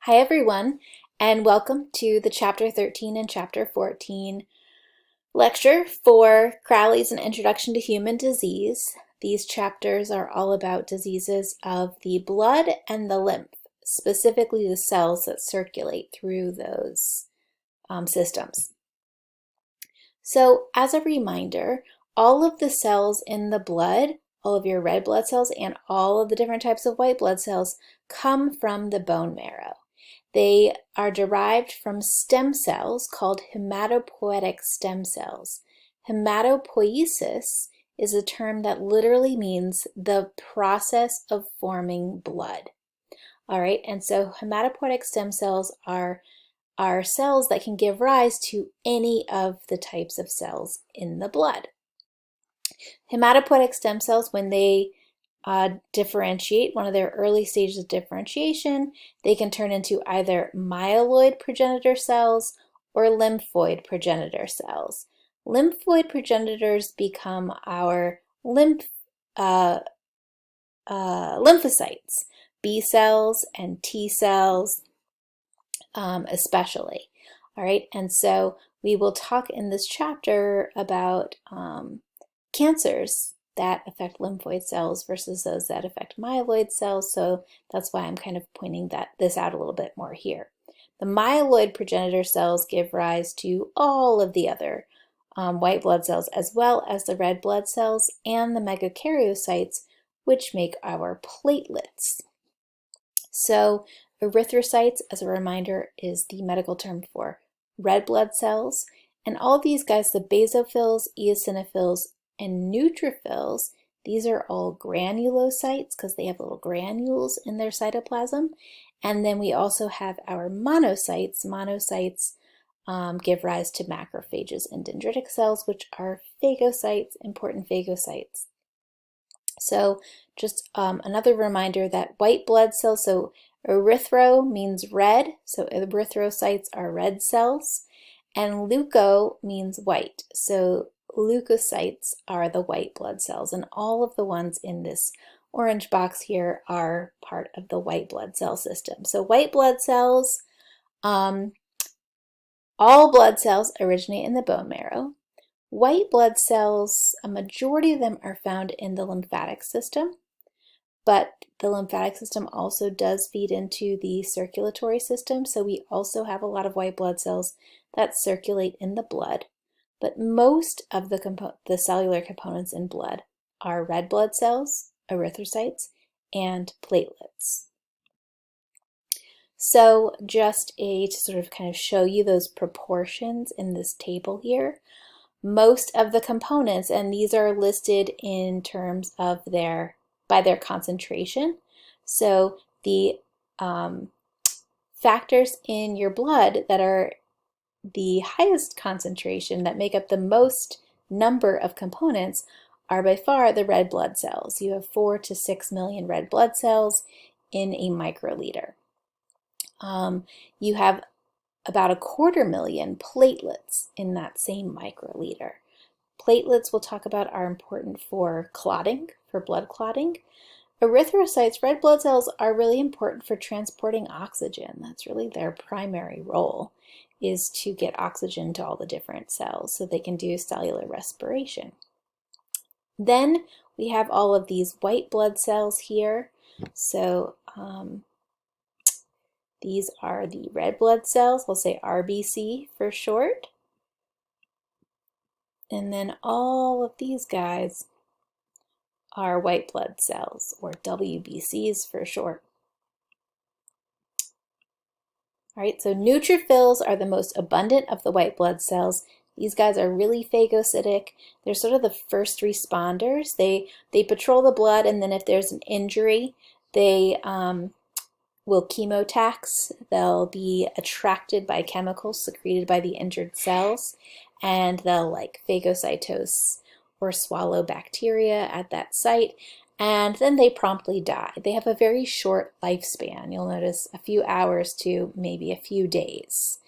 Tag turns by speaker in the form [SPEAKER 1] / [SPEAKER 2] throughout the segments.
[SPEAKER 1] Hi everyone, and welcome to the Chapter 13 and Chapter 14 lecture for Crowley's An Introduction to Human Disease. These chapters are all about diseases of the blood and the lymph, specifically the cells that circulate through those systems. So as a reminder, all of the cells in the blood, all of your red blood cells and all of the different types of white blood cells come from the bone marrow. They are derived from stem cells called hematopoietic stem cells. Hematopoiesis is a term that literally means the process of forming blood. All right, and so hematopoietic stem cells are cells that can give rise to any of the types of cells in the blood. Hematopoietic stem cells, when they differentiate, one of their early stages of differentiation, they can turn into either myeloid progenitor cells or lymphoid progenitor cells. Lymphoid progenitors become our lymphocytes, B cells and T cells especially. All right, and so we will talk in this chapter about cancers that affect lymphoid cells versus those that affect myeloid cells. So that's why I'm kind of pointing this out a little bit more here. The myeloid progenitor cells give rise to all of the other white blood cells, as well as the red blood cells and the megakaryocytes, which make our platelets. So erythrocytes, as a reminder, is the medical term for red blood cells. And all these guys, the basophils, eosinophils, and neutrophils, these are all granulocytes because they have little granules in their cytoplasm. And then we also have our monocytes. Monocytes give rise to macrophages and dendritic cells, which are phagocytes, important phagocytes. So just another reminder that white blood cells, so erythro means red, so erythrocytes are red cells, and leuco means white, so leukocytes are the white blood cells, and all of the ones in this orange box here are part of the white blood cell system. So white blood cells, all blood cells originate in the bone marrow. White blood cells, a majority of them are found in the lymphatic system, but the lymphatic system also does feed into the circulatory system, so we also have a lot of white blood cells that circulate in the blood. But most of the cellular components in blood are red blood cells, erythrocytes, and platelets. So just to sort of kind of show you those proportions in this table here, most of the components, and these are listed in terms of by their concentration. So the factors in your blood that are the highest concentration, that make up the most number of components, are by far the red blood cells. You have 4 to 6 million red blood cells in a microliter. You have about 250,000 platelets in that same microliter. Platelets, we'll talk about, are important for clotting, for blood clotting. Erythrocytes, red blood cells, are really important for transporting oxygen. That's really their primary role, is to get oxygen to all the different cells so they can do cellular respiration. Then we have all of these white blood cells here. So these are the red blood cells. We'll say RBC for short. And then all of these guys are white blood cells, or WBCs for short. All right, so neutrophils are the most abundant of the white blood cells. These guys are really phagocytic. They're sort of the first responders. They patrol the blood, and then if there's an injury, they will chemotax. They'll be attracted by chemicals secreted by the injured cells, and they'll phagocytose or swallow bacteria at that site, and then they promptly die. They have a very short lifespan. You'll notice a few hours to maybe a few days.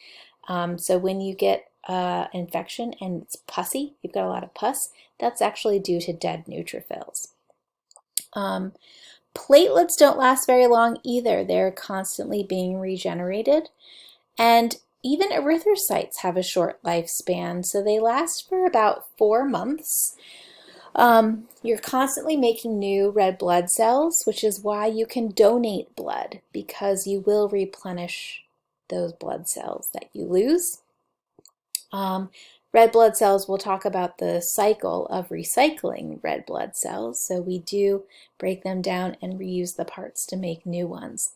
[SPEAKER 1] So when you get an infection and it's pussy, you've got a lot of pus, that's actually due to dead neutrophils. Platelets don't last very long either. They're constantly being regenerated. And even erythrocytes have a short lifespan, so they last for about 4 months. You're constantly making new red blood cells, which is why you can donate blood, because you will replenish those blood cells that you lose. Red blood cells, we'll talk about the cycle of recycling red blood cells. So we do break them down and reuse the parts to make new ones.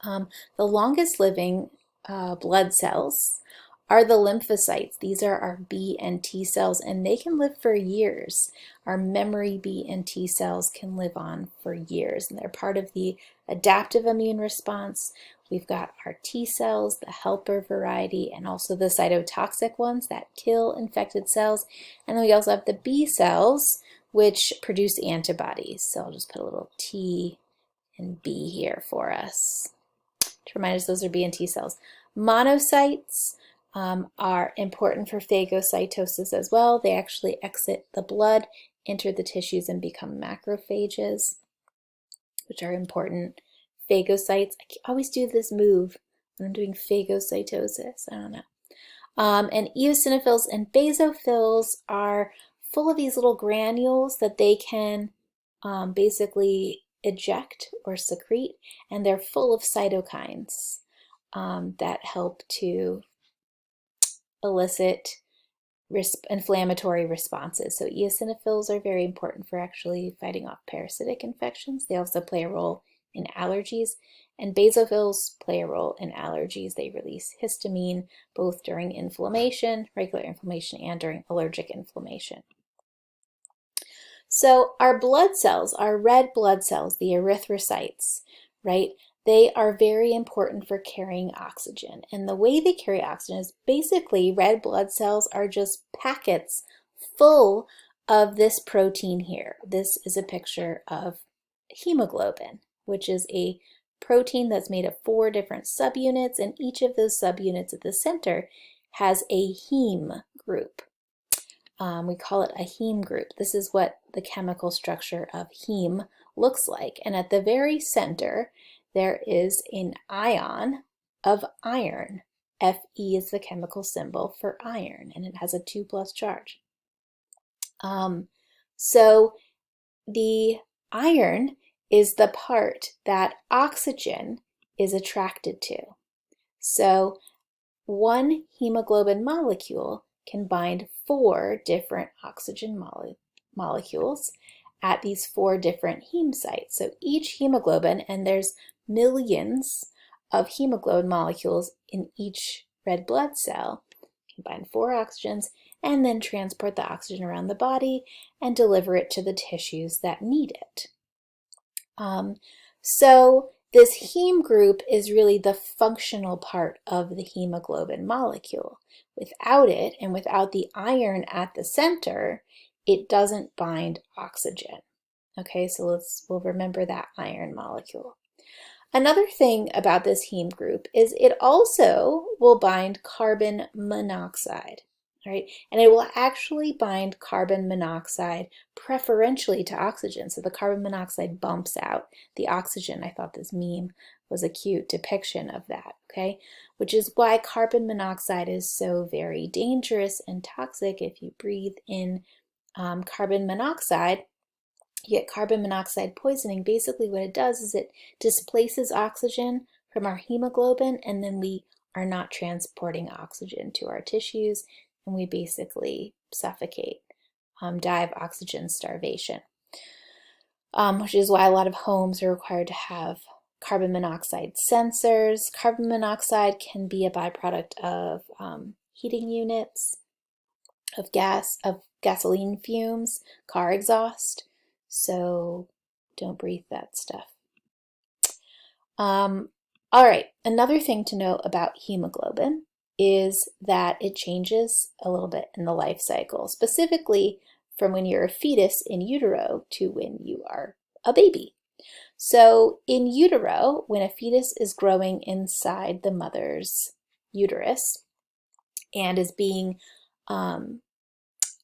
[SPEAKER 1] The longest living blood cells are the lymphocytes. These are our B and T cells, and they can live for years. Our memory B and T cells can live on for years, and they're part of the adaptive immune response. We've got our T cells, the helper variety, and also the cytotoxic ones that kill infected cells. And then we also have the B cells, which produce antibodies. So I'll just put a little T and B here for us to remind us those are B and T cells. Monocytes are important for phagocytosis as well. They actually exit the blood, enter the tissues, and become macrophages, which are important. Phagocytes, I always do this move when I'm doing phagocytosis, I don't know. And eosinophils and basophils are full of these little granules that they can basically eject or secrete, and they're full of cytokines that help to elicit inflammatory responses. So eosinophils are very important for actually fighting off parasitic infections. They also play a role in allergies, and basophils play a role in allergies. They release histamine both during inflammation, regular inflammation, and during allergic inflammation. So our blood cells, our red blood cells, the erythrocytes, right? They are very important for carrying oxygen. And the way they carry oxygen is basically red blood cells are just packets full of this protein here. This is a picture of hemoglobin, which is a protein that's made of 4 different subunits, and each of those subunits at the center has a heme group. We call it a heme group. This is what the chemical structure of heme looks like. And at the very center, there is an ion of iron. Fe is the chemical symbol for iron, and it has a 2+ charge. So the iron is the part that oxygen is attracted to. So one hemoglobin molecule can bind 4 different oxygen molecules at these 4 different heme sites. So each hemoglobin, and there's millions of hemoglobin molecules in each red blood cell, can bind 4 oxygens and then transport the oxygen around the body and deliver it to the tissues that need it. So this heme group is really the functional part of the hemoglobin molecule. Without it, and without the iron at the center, it doesn't bind oxygen. Okay, so we'll remember that iron molecule. Another thing about this heme group is it also will bind carbon monoxide. Right? And it will actually bind carbon monoxide preferentially to oxygen. So the carbon monoxide bumps out the oxygen. I thought this meme was a cute depiction of that, okay? Which is why carbon monoxide is so very dangerous and toxic. If you breathe in carbon monoxide, you get carbon monoxide poisoning. Basically what it does is it displaces oxygen from our hemoglobin, and then we are not transporting oxygen to our tissues, and we basically suffocate, die of oxygen starvation, which is why a lot of homes are required to have carbon monoxide sensors. Carbon monoxide can be a byproduct of heating units, of gasoline fumes, car exhaust, so don't breathe that stuff. All right, another thing to note about hemoglobin is that it changes a little bit in the life cycle, specifically from when you're a fetus in utero to when you are a baby. So in utero, when a fetus is growing inside the mother's uterus and is being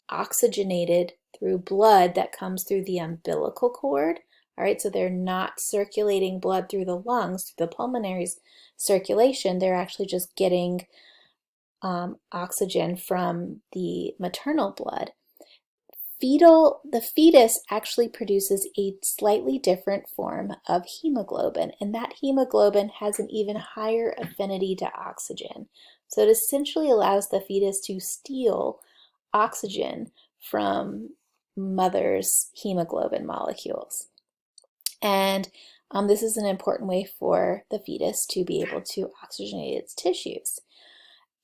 [SPEAKER 1] oxygenated through blood that comes through the umbilical cord All right, so they're not circulating blood through the lungs, through the pulmonary circulation. They're actually just getting oxygen from the maternal blood. The fetus actually produces a slightly different form of hemoglobin, and that hemoglobin has an even higher affinity to oxygen. So it essentially allows the fetus to steal oxygen from mother's hemoglobin molecules. And this is an important way for the fetus to be able to oxygenate its tissues.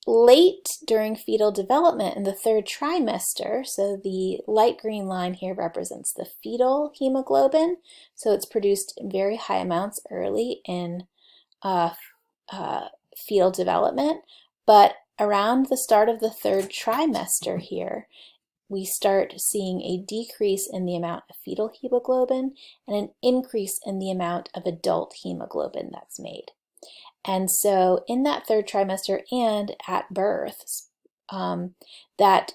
[SPEAKER 1] Late during fetal development in the third trimester, so the light green line here represents the fetal hemoglobin, so it's produced in very high amounts early in fetal development, but around the start of the third trimester here, we start seeing a decrease in the amount of fetal hemoglobin and an increase in the amount of adult hemoglobin that's made. And so in that third trimester and at birth, that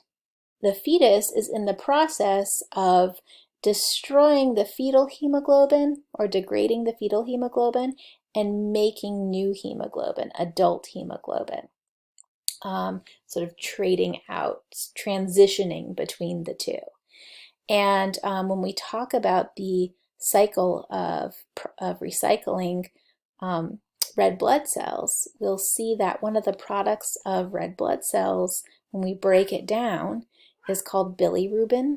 [SPEAKER 1] the fetus is in the process of destroying the fetal hemoglobin or degrading the fetal hemoglobin and making new hemoglobin, adult hemoglobin, sort of trading out, transitioning between the two. And when we talk about the cycle of recycling red blood cells, we'll see that one of the products of red blood cells, when we break it down, is called bilirubin.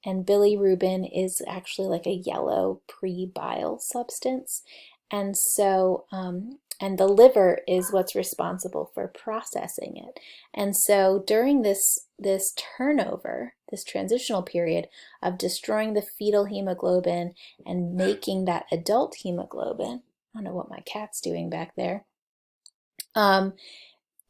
[SPEAKER 1] And bilirubin is actually like a yellow pre-bile substance. And so, and the liver is what's responsible for processing it. And so during this turnover, this transitional period of destroying the fetal hemoglobin and making that adult hemoglobin, I don't know what my cat's doing back there.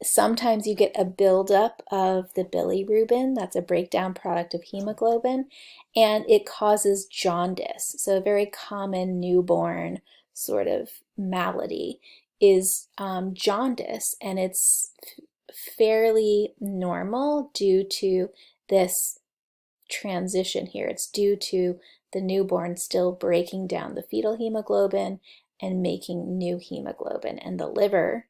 [SPEAKER 1] Sometimes you get a buildup of the bilirubin, that's a breakdown product of hemoglobin, and it causes jaundice. So a very common newborn sort of malady is jaundice, and it's fairly normal due to this transition here. It's due to the newborn still breaking down the fetal hemoglobin and making new hemoglobin, and the liver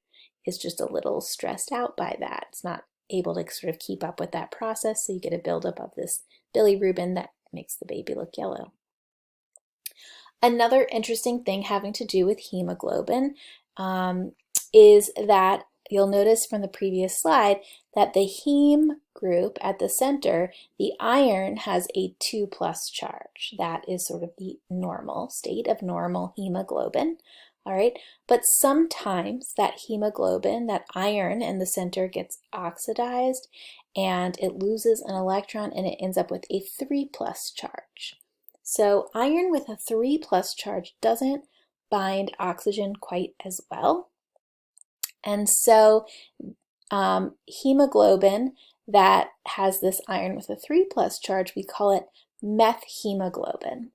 [SPEAKER 1] is just a little stressed out by that. It's not able to sort of keep up with that process, so you get a buildup of this bilirubin that makes the baby look yellow. Another interesting thing having to do with hemoglobin is that you'll notice from the previous slide that the heme group at the center, the iron has a 2+ charge. That is sort of the normal state of normal hemoglobin. All right, but sometimes that hemoglobin, that iron in the center, gets oxidized and it loses an electron and it ends up with a 3+ charge. So iron with a 3+ charge doesn't bind oxygen quite as well. And so hemoglobin that has this iron with a 3+ charge, we call it methemoglobin.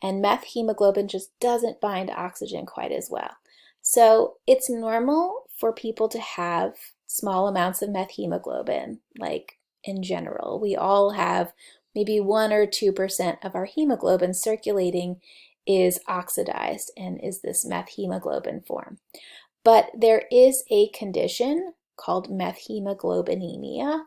[SPEAKER 1] And methemoglobin just doesn't bind oxygen quite as well. So it's normal for people to have small amounts of methemoglobin, like in general. We all have maybe 1 or 2% of our hemoglobin circulating is oxidized and is this methemoglobin form. But there is a condition called methemoglobinemia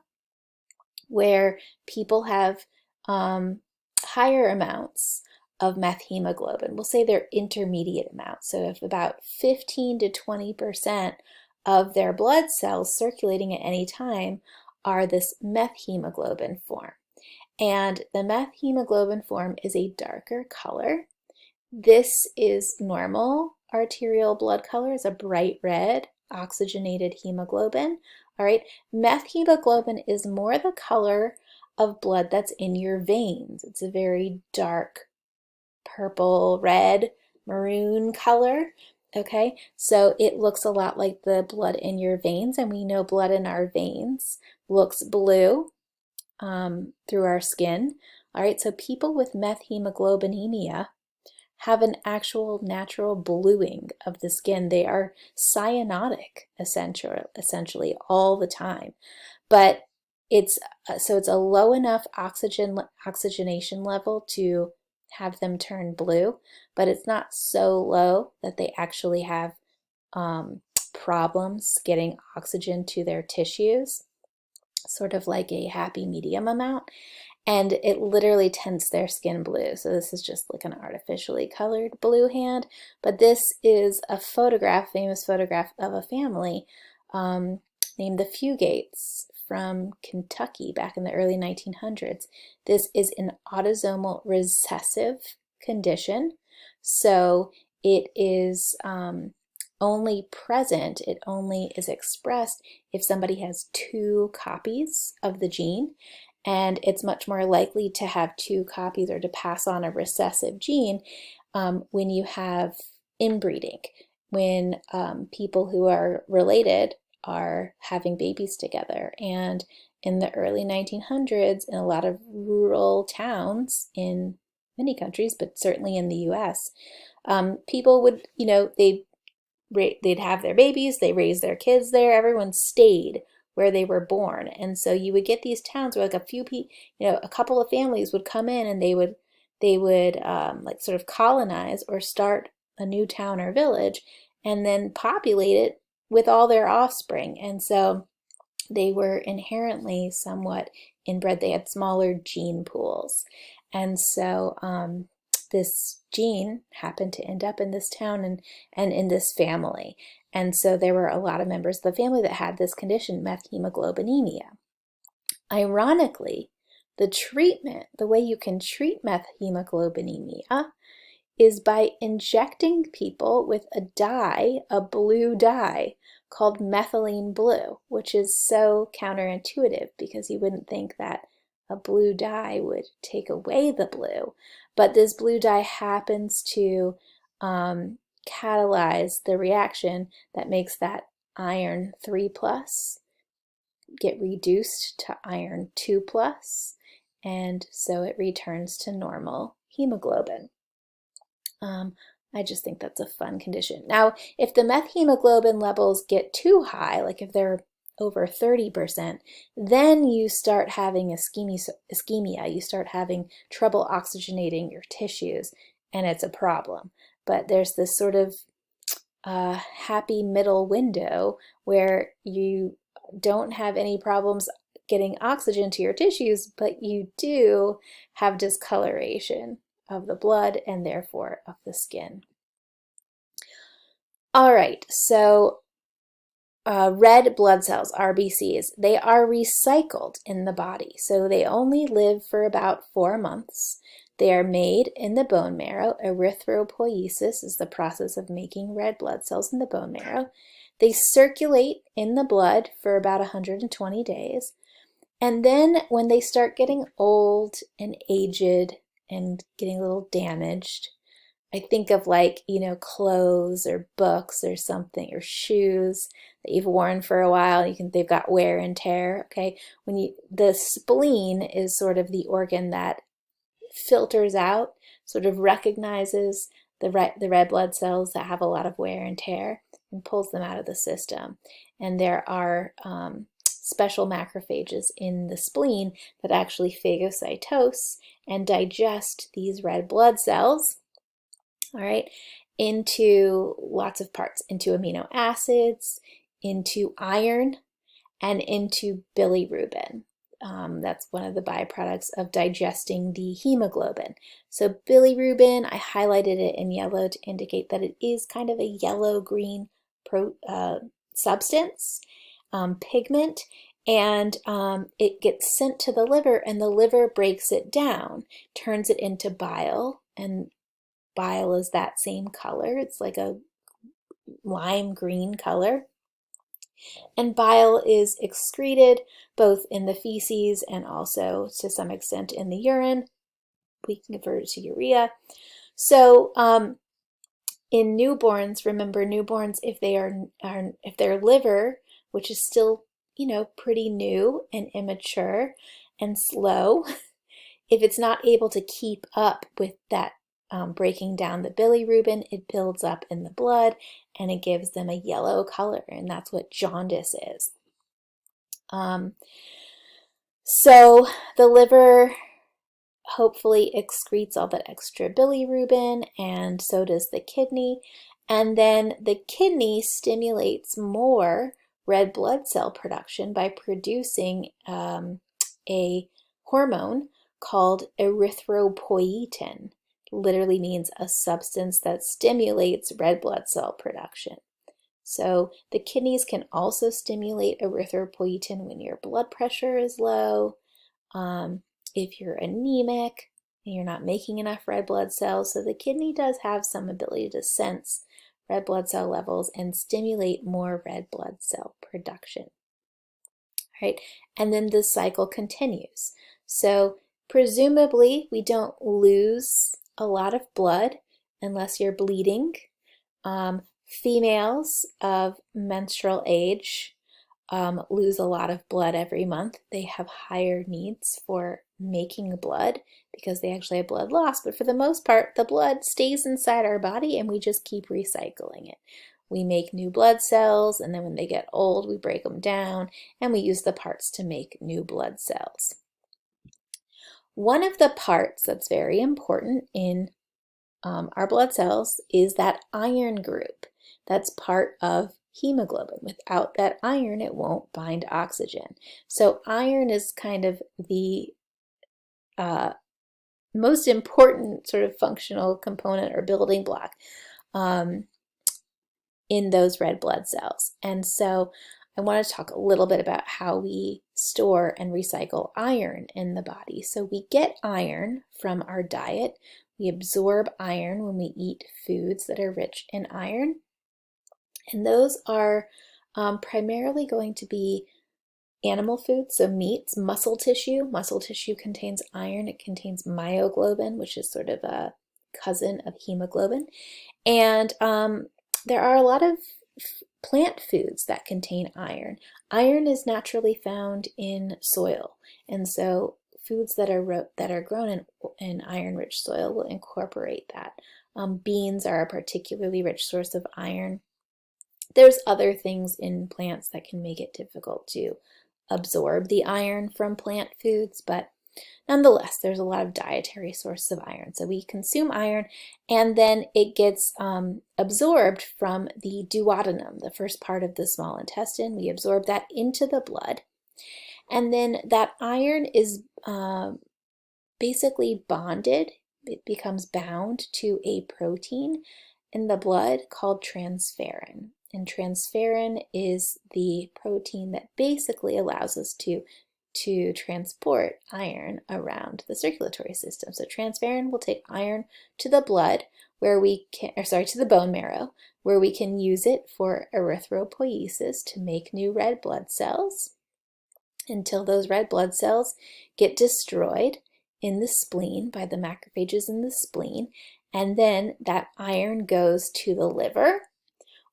[SPEAKER 1] where people have higher amounts of methemoglobin. We'll say they're intermediate amounts. So if about 15 to 20% of their blood cells circulating at any time are this methemoglobin form. And the methemoglobin form is a darker color. This is normal arterial blood color, is a bright red oxygenated hemoglobin. All right, methemoglobin is more the color of blood that's in your veins. It's a very dark purple, red, maroon color. Okay, so it looks a lot like the blood in your veins, and we know blood in our veins looks blue through our skin. All right, so people with methemoglobinemia have an actual natural bluing of the skin. They are cyanotic essentially all the time. But it's a low enough oxygenation level to have them turn blue, but it's not so low that they actually have problems getting oxygen to their tissues, sort of like a happy medium amount. And it literally tints their skin blue. So this is just like an artificially colored blue hand, but this is a photograph, famous photograph of a family named the Fugates from Kentucky back in the early 1900s. This is an autosomal recessive condition, so it is only present, it only is expressed if somebody has 2 copies of the gene, and it's much more likely to have 2 copies or to pass on a recessive gene when you have inbreeding, when people who are related are having babies together. And in the early 1900s, in a lot of rural towns in many countries, but certainly in the US, people would, they'd have their babies, they raised their kids there, everyone stayed where they were born. And so you would get these towns where like a couple of families would come in, and they would like sort of colonize or start a new town or village and then populate it with all their offspring. And so they were inherently somewhat inbred. They had smaller gene pools. And so this gene happened to end up in this town and in this family. And so there were a lot of members of the family that had this condition, methemoglobinemia. Ironically, the way you can treat methemoglobinemia is by injecting people with a blue dye called methylene blue, which is so counterintuitive because you wouldn't think that a blue dye would take away the blue. But this blue dye happens to catalyze the reaction that makes that iron 3+ get reduced to iron 2+, and so it returns to normal hemoglobin. I just think that's a fun condition. Now, if the methemoglobin levels get too high, like if they're over 30%, then you start having ischemia. You start having trouble oxygenating your tissues, and it's a problem. But there's this sort of happy middle window where you don't have any problems getting oxygen to your tissues, but you do have discoloration of the blood and therefore of the skin. All right, so red blood cells, RBCs, they are recycled in the body. So they only live for about 4 months. They are made in the bone marrow. Erythropoiesis is the process of making red blood cells in the bone marrow. They circulate in the blood for about 120 days. And then when they start getting old and aged and getting a little damaged, I think of like, clothes or books or something, or shoes that you've worn for a while. They've got wear and tear. Okay, the spleen is sort of the organ that filters out, sort of recognizes the red blood cells that have a lot of wear and tear and pulls them out of the system. And there are special macrophages in the spleen that actually phagocytose and digest these red blood cells, all right, into lots of parts, into amino acids, into iron, and into bilirubin. That's one of the byproducts of digesting the hemoglobin. So bilirubin, I highlighted it in yellow to indicate that it is kind of a yellow-green substance, pigment, and it gets sent to the liver, and the liver breaks it down, turns it into bile, and bile is that same color. It's like a lime green color. And bile is excreted both in the feces and also to some extent in the urine. We can convert it to urea. So in newborns, remember newborns, if their liver, which is still, pretty new and immature and slow, if it's not able to keep up with that breaking down the bilirubin, it builds up in the blood and it gives them a yellow color, and that's what jaundice is. So the liver hopefully excretes all that extra bilirubin, and so does the kidney. And then the kidney stimulates more red blood cell production by producing a hormone called erythropoietin. Literally means a substance that stimulates red blood cell production. So the kidneys can also stimulate erythropoietin when your blood pressure is low, if you're anemic and you're not making enough red blood cells. So the kidney does have some ability to sense red blood cell levels and stimulate more red blood cell production. Right? And then the cycle continues. So presumably we don't lose a lot of blood unless you're bleeding. Females of menstrual age lose a lot of blood every month. They have higher needs for making blood because they actually have blood loss, but for the most part, the blood stays inside our body and we just keep recycling it. We make new blood cells, and then when they get old, we break them down and we use the parts to make new blood cells. One of the parts that's very important in our blood cells is that iron group. That's part of hemoglobin. Without that iron, it won't bind oxygen. So iron is kind of the most important sort of functional component or building block in those red blood cells. And so I want to talk a little bit about how we store and recycle iron in the body. So we get iron from our diet. We absorb iron when we eat foods that are rich in iron. And those are primarily going to be animal foods, so meats, muscle tissue. Muscle tissue contains iron. It contains myoglobin, which is sort of a cousin of hemoglobin. And there are a lot of plant foods that contain iron. Iron is naturally found in soil, and so foods that are grown in iron-rich soil will incorporate that. Beans are a particularly rich source of iron. There's other things in plants that can make it difficult to absorb the iron from plant foods, but nonetheless, there's a lot of dietary sources of iron. So we consume iron, and then it gets absorbed from the duodenum, the first part of the small intestine. We absorb that into the blood, and then that iron is basically bonded. It becomes bound to a protein in the blood called transferrin. And transferrin is the protein that basically allows us to transport iron around the circulatory system. So transferrin will take iron to the blood where we can, to the bone marrow, where we can use it for erythropoiesis to make new red blood cells until those red blood cells get destroyed in the spleen by the macrophages in the spleen. And then that iron goes to the liver,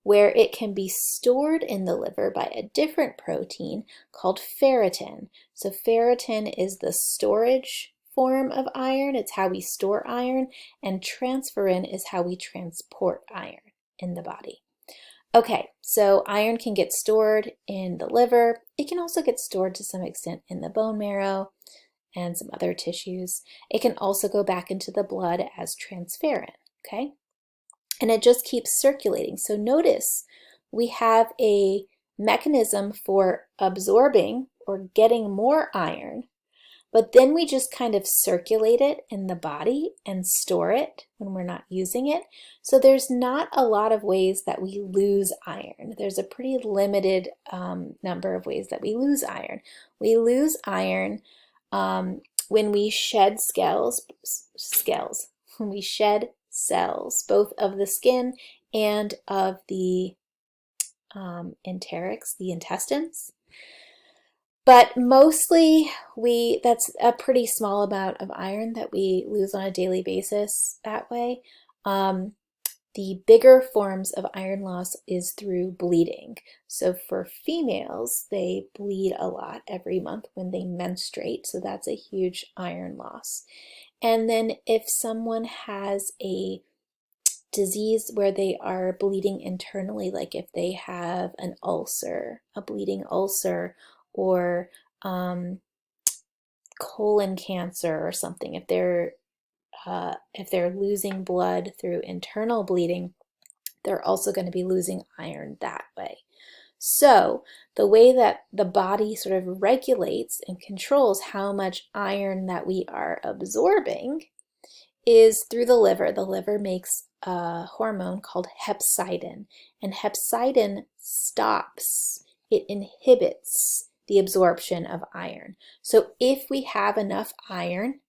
[SPEAKER 1] where it can be stored in the liver by a different protein called ferritin. So ferritin is the storage form of iron. It's how we store iron, and transferrin is how we transport iron in the body. Okay, so iron can get stored in the liver. It can also get stored to some extent in the bone marrow and some other tissues. It can also go back into the blood as transferrin, okay? And it just keeps circulating. So notice we have a mechanism for absorbing or getting more iron, but then we just kind of circulate it in the body and store it when we're not using it. So there's not a lot of ways that we lose iron. There's a pretty limited number of ways that we lose iron. We lose iron when we shed when we shed cells, both of the skin and of the enterics, the intestines. But mostly that's a pretty small amount of iron that we lose on a daily basis that way. The bigger forms of iron loss is through bleeding. So for females, they bleed a lot every month when they menstruate, so that's a huge iron loss. And then if someone has a disease where they are bleeding internally, like if they have an ulcer, a bleeding ulcer, or colon cancer or something, if they're losing blood through internal bleeding, they're also going to be losing iron that way. So the way that the body sort of regulates and controls how much iron that we are absorbing is through the liver. The liver makes a hormone called hepcidin, and hepcidin stops, it inhibits the absorption of iron. So if we have enough iron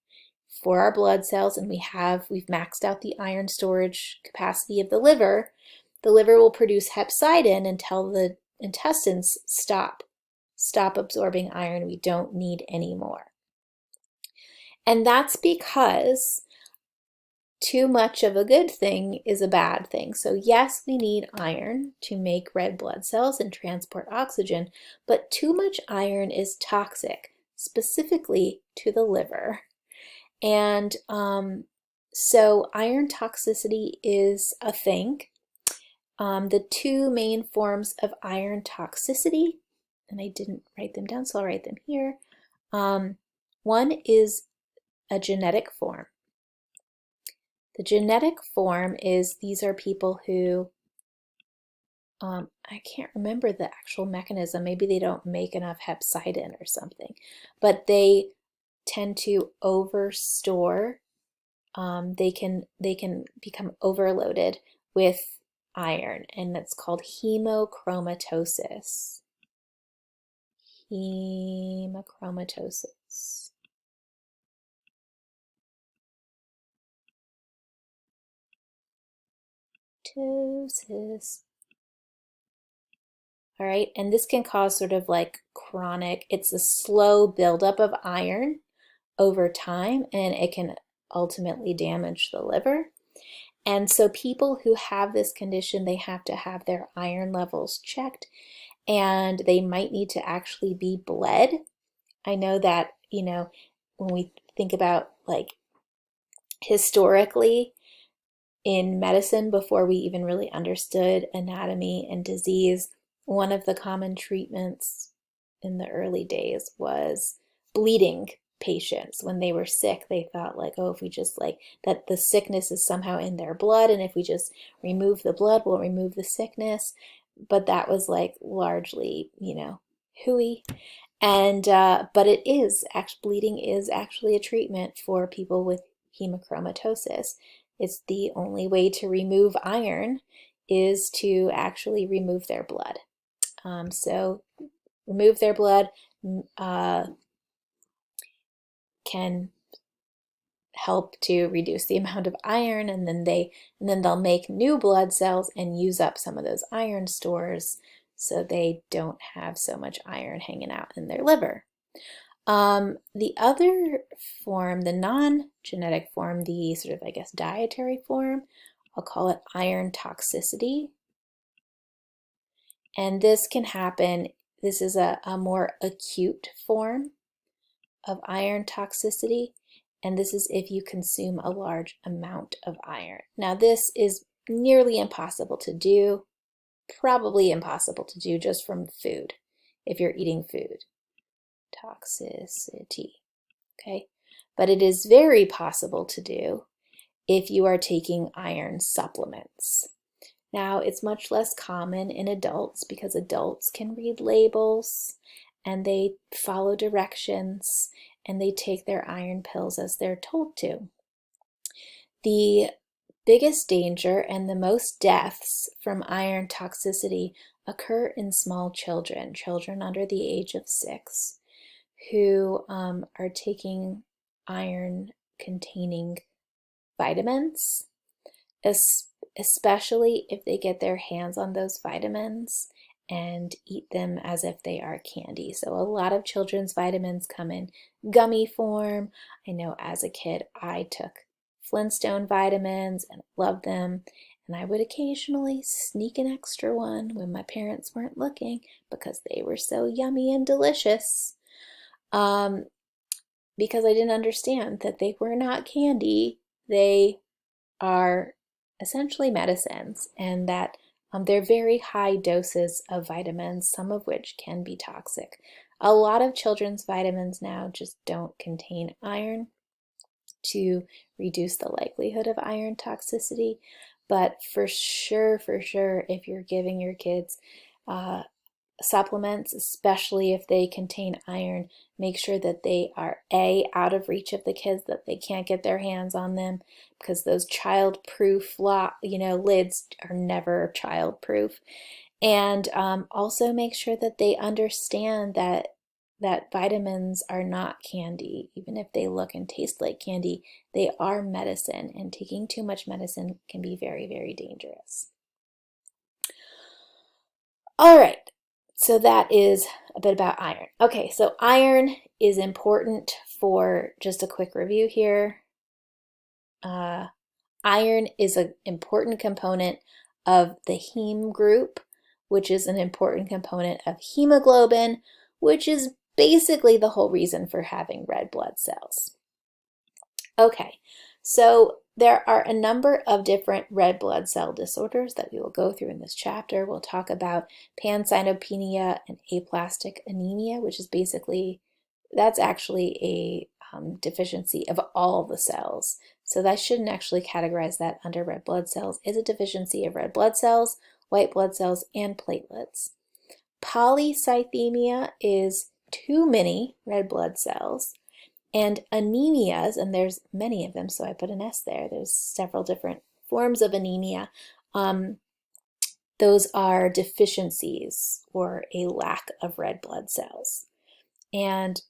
[SPEAKER 1] for our blood cells and we've maxed out the iron storage capacity of the liver will produce hepcidin and tell the intestines stop absorbing iron. We don't need any more. And that's because too much of a good thing is a bad thing. So yes, we need iron to make red blood cells and transport oxygen, but too much iron is toxic, specifically to the liver. And so iron toxicity is a thing. The two main forms of iron toxicity, and I didn't write them down, so I'll write them here. One is a genetic form. The genetic form is, these are people who, I can't remember the actual mechanism, maybe they don't make enough hepcidin or something, but they tend to overstore, they can become overloaded with iron, and that's called hemochromatosis. Hemochromatosis. All right, and this can cause sort of like chronic, it's a slow buildup of iron over time, and it can ultimately damage the liver. And so people who have this condition, they have to have their iron levels checked, and they might need to actually be bled. I know that, when we think about like historically in medicine, before we even really understood anatomy and disease, one of the common treatments in the early days was bleeding patients. When they were sick, they thought like, oh, if we just that the sickness is somehow in their blood, and if we just remove the blood, we'll remove the sickness. But that was like largely, hooey. And but bleeding is actually a treatment for people with hemochromatosis. It's the only way to remove iron is to actually remove their blood. So remove their blood can help to reduce the amount of iron, and then they'll make new blood cells and use up some of those iron stores, so they don't have so much iron hanging out in their liver. The other form, the non-genetic form, the sort of, I guess, dietary form, I'll call it iron toxicity. And this can happen, this is a more acute form of iron toxicity, and this is if you consume a large amount of iron. Now this is nearly impossible to do, probably impossible to do just from food, if you're eating food. Toxicity, okay? But it is very possible to do if you are taking iron supplements. Now, it's much less common in adults because adults can read labels and they follow directions and they take their iron pills as they're told to. The biggest danger and the most deaths from iron toxicity occur in small children, children under the age of 6, who are taking iron-containing vitamins, especially if they get their hands on those vitamins and eat them as if they are candy. So a lot of children's vitamins come in gummy form. I know as a kid I took Flintstone vitamins and loved them, and I would occasionally sneak an extra one when my parents weren't looking because they were so yummy and delicious. Because I didn't understand that they were not candy, they are essentially medicines, and that They're very high doses of vitamins, some of which can be toxic. A lot of children's vitamins now just don't contain iron to reduce the likelihood of iron toxicity. But for sure, if you're giving your kids supplements, especially if they contain iron, make sure that they are out of reach of the kids, that they can't get their hands on them, because those child-proof lids are never child-proof. And also make sure that they understand that vitamins are not candy. Even if they look and taste like candy, they are medicine, and taking too much medicine can be very, very dangerous. All right, so that is a bit about iron. Okay, so iron is important for, just a quick review here. Iron is an important component of the heme group, which is an important component of hemoglobin, which is basically the whole reason for having red blood cells. Okay, so there are a number of different red blood cell disorders that we will go through in this chapter. We'll talk about pancytopenia and aplastic anemia, which is that's actually a deficiency of all the cells. So I shouldn't actually categorize that under red blood cells. It's a deficiency of red blood cells, white blood cells, and platelets. Polycythemia is too many red blood cells. And anemias, and there's many of them, so I put an S there. There's several different forms of anemia. Those are deficiencies or a lack of red blood cells. And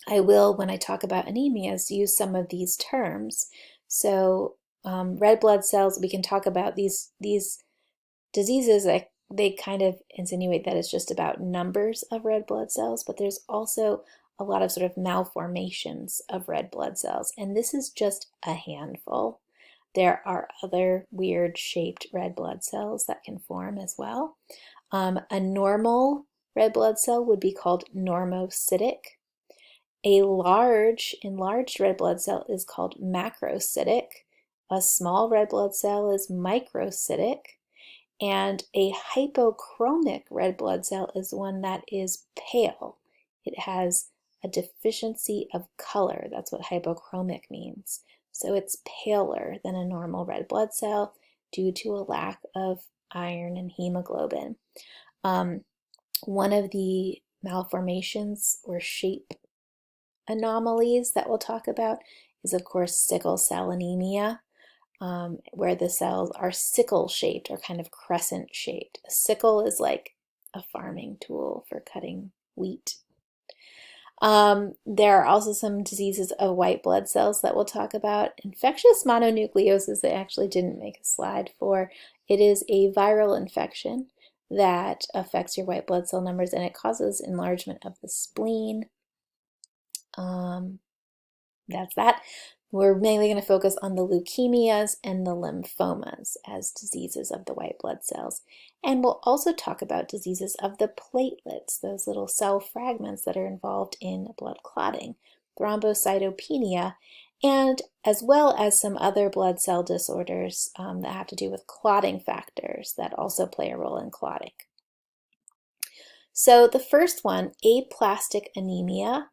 [SPEAKER 1] I will, when I talk about anemias, use some of these terms. So red blood cells, we can talk about these diseases. They kind of insinuate that it's just about numbers of red blood cells, but there's also a lot of sort of malformations of red blood cells, and this is just a handful. There are other weird shaped red blood cells that can form as well. A normal red blood cell would be called normocytic. A enlarged red blood cell is called macrocytic. A small red blood cell is microcytic. And a hypochromic red blood cell is one that is pale. It has a deficiency of color. That's what hypochromic means. So it's paler than a normal red blood cell due to a lack of iron and hemoglobin. One of the malformations or shape anomalies that we'll talk about is, of course, sickle cell anemia, where the cells are sickle-shaped or kind of crescent-shaped. A sickle is like a farming tool for cutting wheat. There are also some diseases of white blood cells that we'll talk about. Infectious mononucleosis, I actually didn't make a slide for. It is a viral infection that affects your white blood cell numbers, and it causes enlargement of the spleen. That's that. We're mainly going to focus on the leukemias and the lymphomas as diseases of the white blood cells. And we'll also talk about diseases of the platelets, those little cell fragments that are involved in blood clotting, thrombocytopenia, and as well as some other blood cell disorders that have to do with clotting factors that also play a role in clotting. So the first one, aplastic anemia,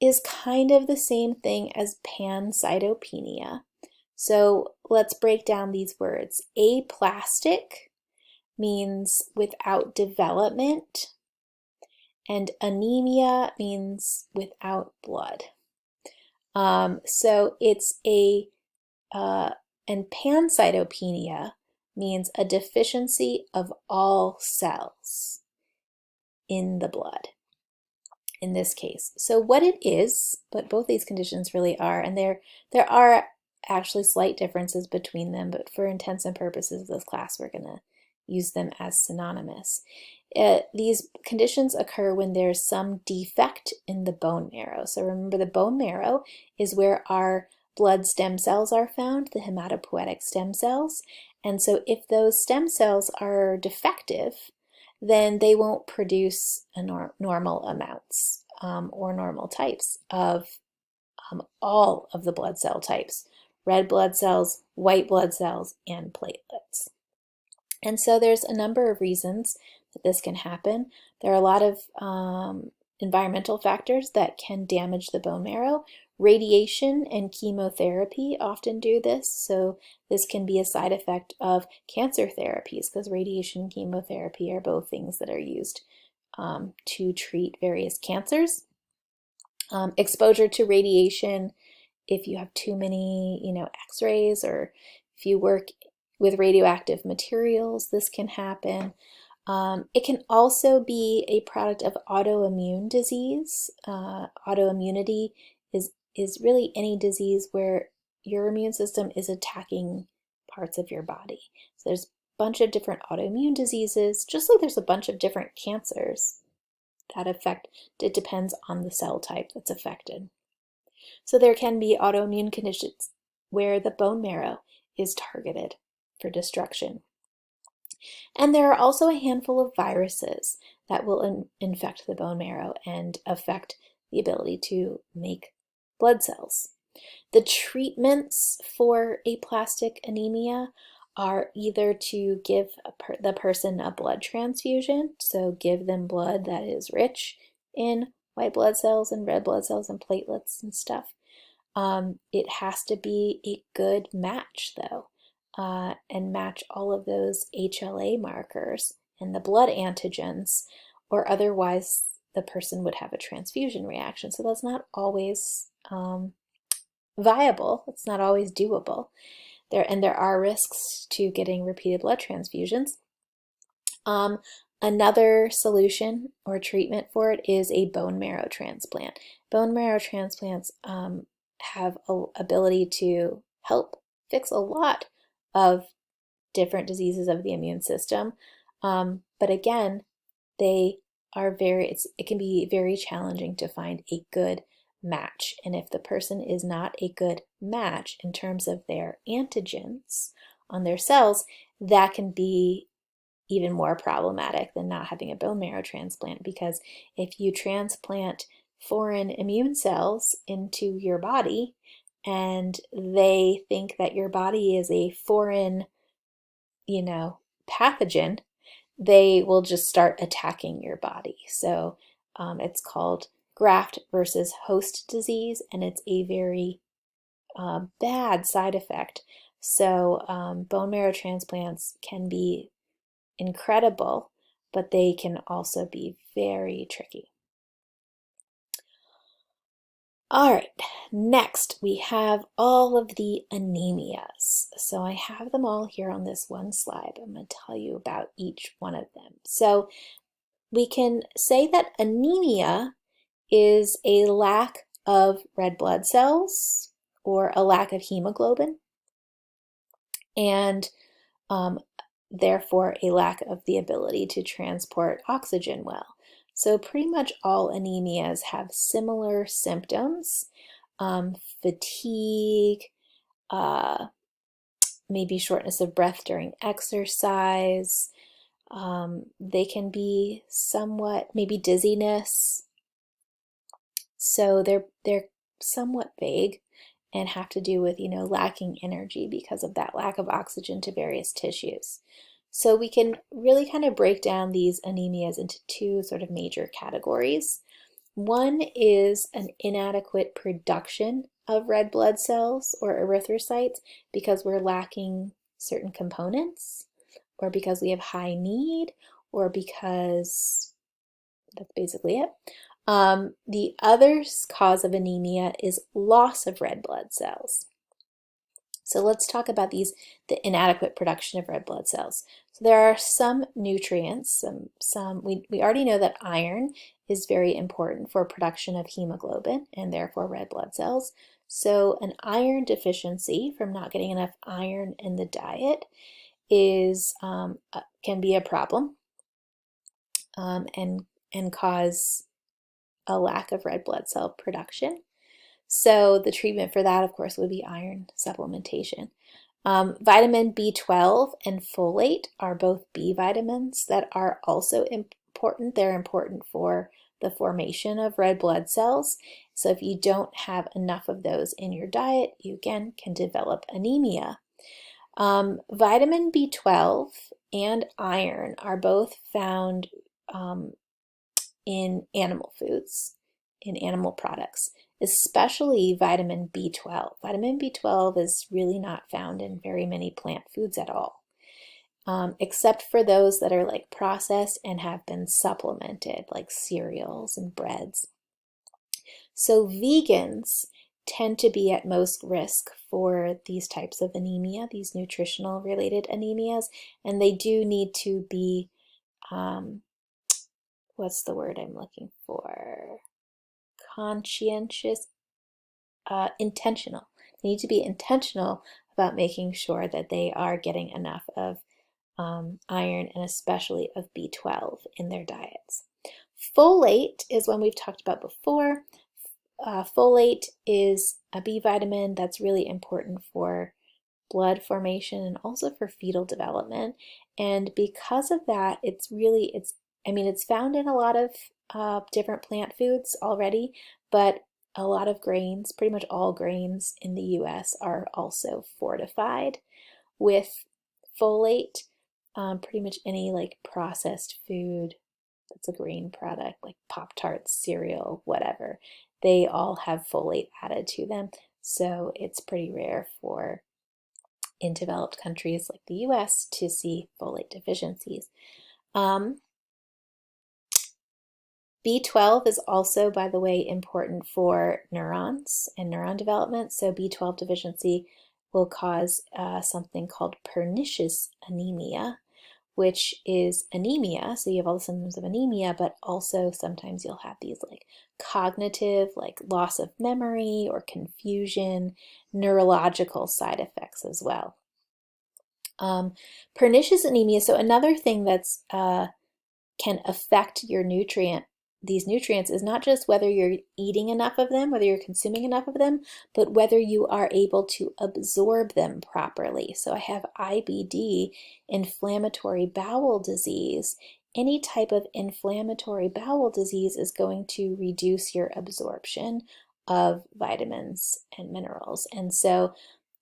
[SPEAKER 1] is kind of the same thing as pancytopenia. So let's break down these words. Aplastic means without development, and anemia means without blood. So it's and pancytopenia means a deficiency of all cells in the blood in this case. So what it is, but both these conditions really are, and there are actually slight differences between them, but for intents and purposes of this class, we're going to use them as synonymous. These conditions occur when there's some defect in the bone marrow. So remember, the bone marrow is where our blood stem cells are found, the hematopoietic stem cells. And so if those stem cells are defective, then they won't produce normal amounts or normal types of all of the blood cell types: red blood cells, white blood cells, and platelets. And so there's a number of reasons that this can happen. There are a lot of environmental factors that can damage the bone marrow. Radiation and chemotherapy often do this, so this can be a side effect of cancer therapies because radiation and chemotherapy are both things that are used to treat various cancers. Exposure to radiation, if you have too many, x-rays, or if you work with radioactive materials, this can happen. It can also be a product of autoimmune disease. Autoimmunity is really any disease where your immune system is attacking parts of your body. So there's a bunch of different autoimmune diseases, just like there's a bunch of different cancers that affect, it depends on the cell type that's affected. So there can be autoimmune conditions where the bone marrow is targeted for destruction. And there are also a handful of viruses that will infect the bone marrow and affect the ability to make blood cells. The treatments for aplastic anemia are either to give the person a blood transfusion, so give them blood that is rich in white blood cells and red blood cells and platelets and stuff. It has to be a good match, though, and match all of those HLA markers and the blood antigens, or otherwise the person would have a transfusion reaction. So that's not always viable. It's not always doable. There are risks to getting repeated blood transfusions. Another solution or treatment for it is a bone marrow transplant. Bone marrow transplants have an ability to help fix a lot of different diseases of the immune system. But again, they are it can be very challenging to find a good match. And if the person is not a good match in terms of their antigens on their cells, that can be even more problematic than not having a bone marrow transplant, because if you transplant foreign immune cells into your body and they think that your body is a foreign, pathogen, they will just start attacking your body. So it's called graft versus host disease, and it's a very bad side effect. So bone marrow transplants can be incredible, but they can also be very tricky. All right, next we have all of the anemias. So I have them all here on this one slide. I'm going to tell you about each one of them. So we can say that anemia is a lack of red blood cells or a lack of hemoglobin, and therefore a lack of the ability to transport oxygen well. So pretty much all anemias have similar symptoms: fatigue, maybe shortness of breath during exercise. They can be somewhat, maybe dizziness. So they're somewhat vague and have to do with, lacking energy because of that lack of oxygen to various tissues. So we can really kind of break down these anemias into two sort of major categories. One is an inadequate production of red blood cells or erythrocytes because we're lacking certain components, or because we have high need, or because that's basically it. The other cause of anemia is loss of red blood cells. So let's talk about the inadequate production of red blood cells. So there are some nutrients, we already know that iron is very important for production of hemoglobin and therefore red blood cells. So an iron deficiency from not getting enough iron in the diet can be a problem and cause a lack of red blood cell production. So the treatment for that, of course, would be iron supplementation. Vitamin B12 and folate are both B vitamins that are also important. They're important for the formation of red blood cells. So if you don't have enough of those in your diet, you again can develop anemia. Vitamin B12 and iron are both found in animal foods, in animal products, especially vitamin B12. Vitamin B12 is really not found in very many plant foods at all, except for those that are like processed and have been supplemented, like cereals and breads. So vegans tend to be at most risk for these types of anemia, these nutritional related anemias, and they do need to be, what's the word I'm looking for? Conscientious, intentional. They need to be intentional about making sure that they are getting enough of iron and especially of B12 in their diets. Folate is one we've talked about before. Folate is a B vitamin that's really important for blood formation and also for fetal development. And because of that, it's found in a lot of different plant foods already, but a lot of grains, pretty much all grains in the US are also fortified with folate. Pretty much any like processed food that's a grain product, like Pop-Tarts, cereal, whatever, they all have folate added to them. So it's pretty rare for in developed countries like the US to see folate deficiencies. B12 is also, by the way, important for neurons and neuron development. So B12 deficiency will cause something called pernicious anemia, which is anemia. So you have all the symptoms of anemia, but also sometimes you'll have these like cognitive, like loss of memory or confusion, neurological side effects as well. Pernicious anemia. So another thing that's can affect these nutrients is not just whether you're eating enough of them, whether you're consuming enough of them, but whether you are able to absorb them properly. So I have IBD, inflammatory bowel disease. Any type of inflammatory bowel disease is going to reduce your absorption of vitamins and minerals. And so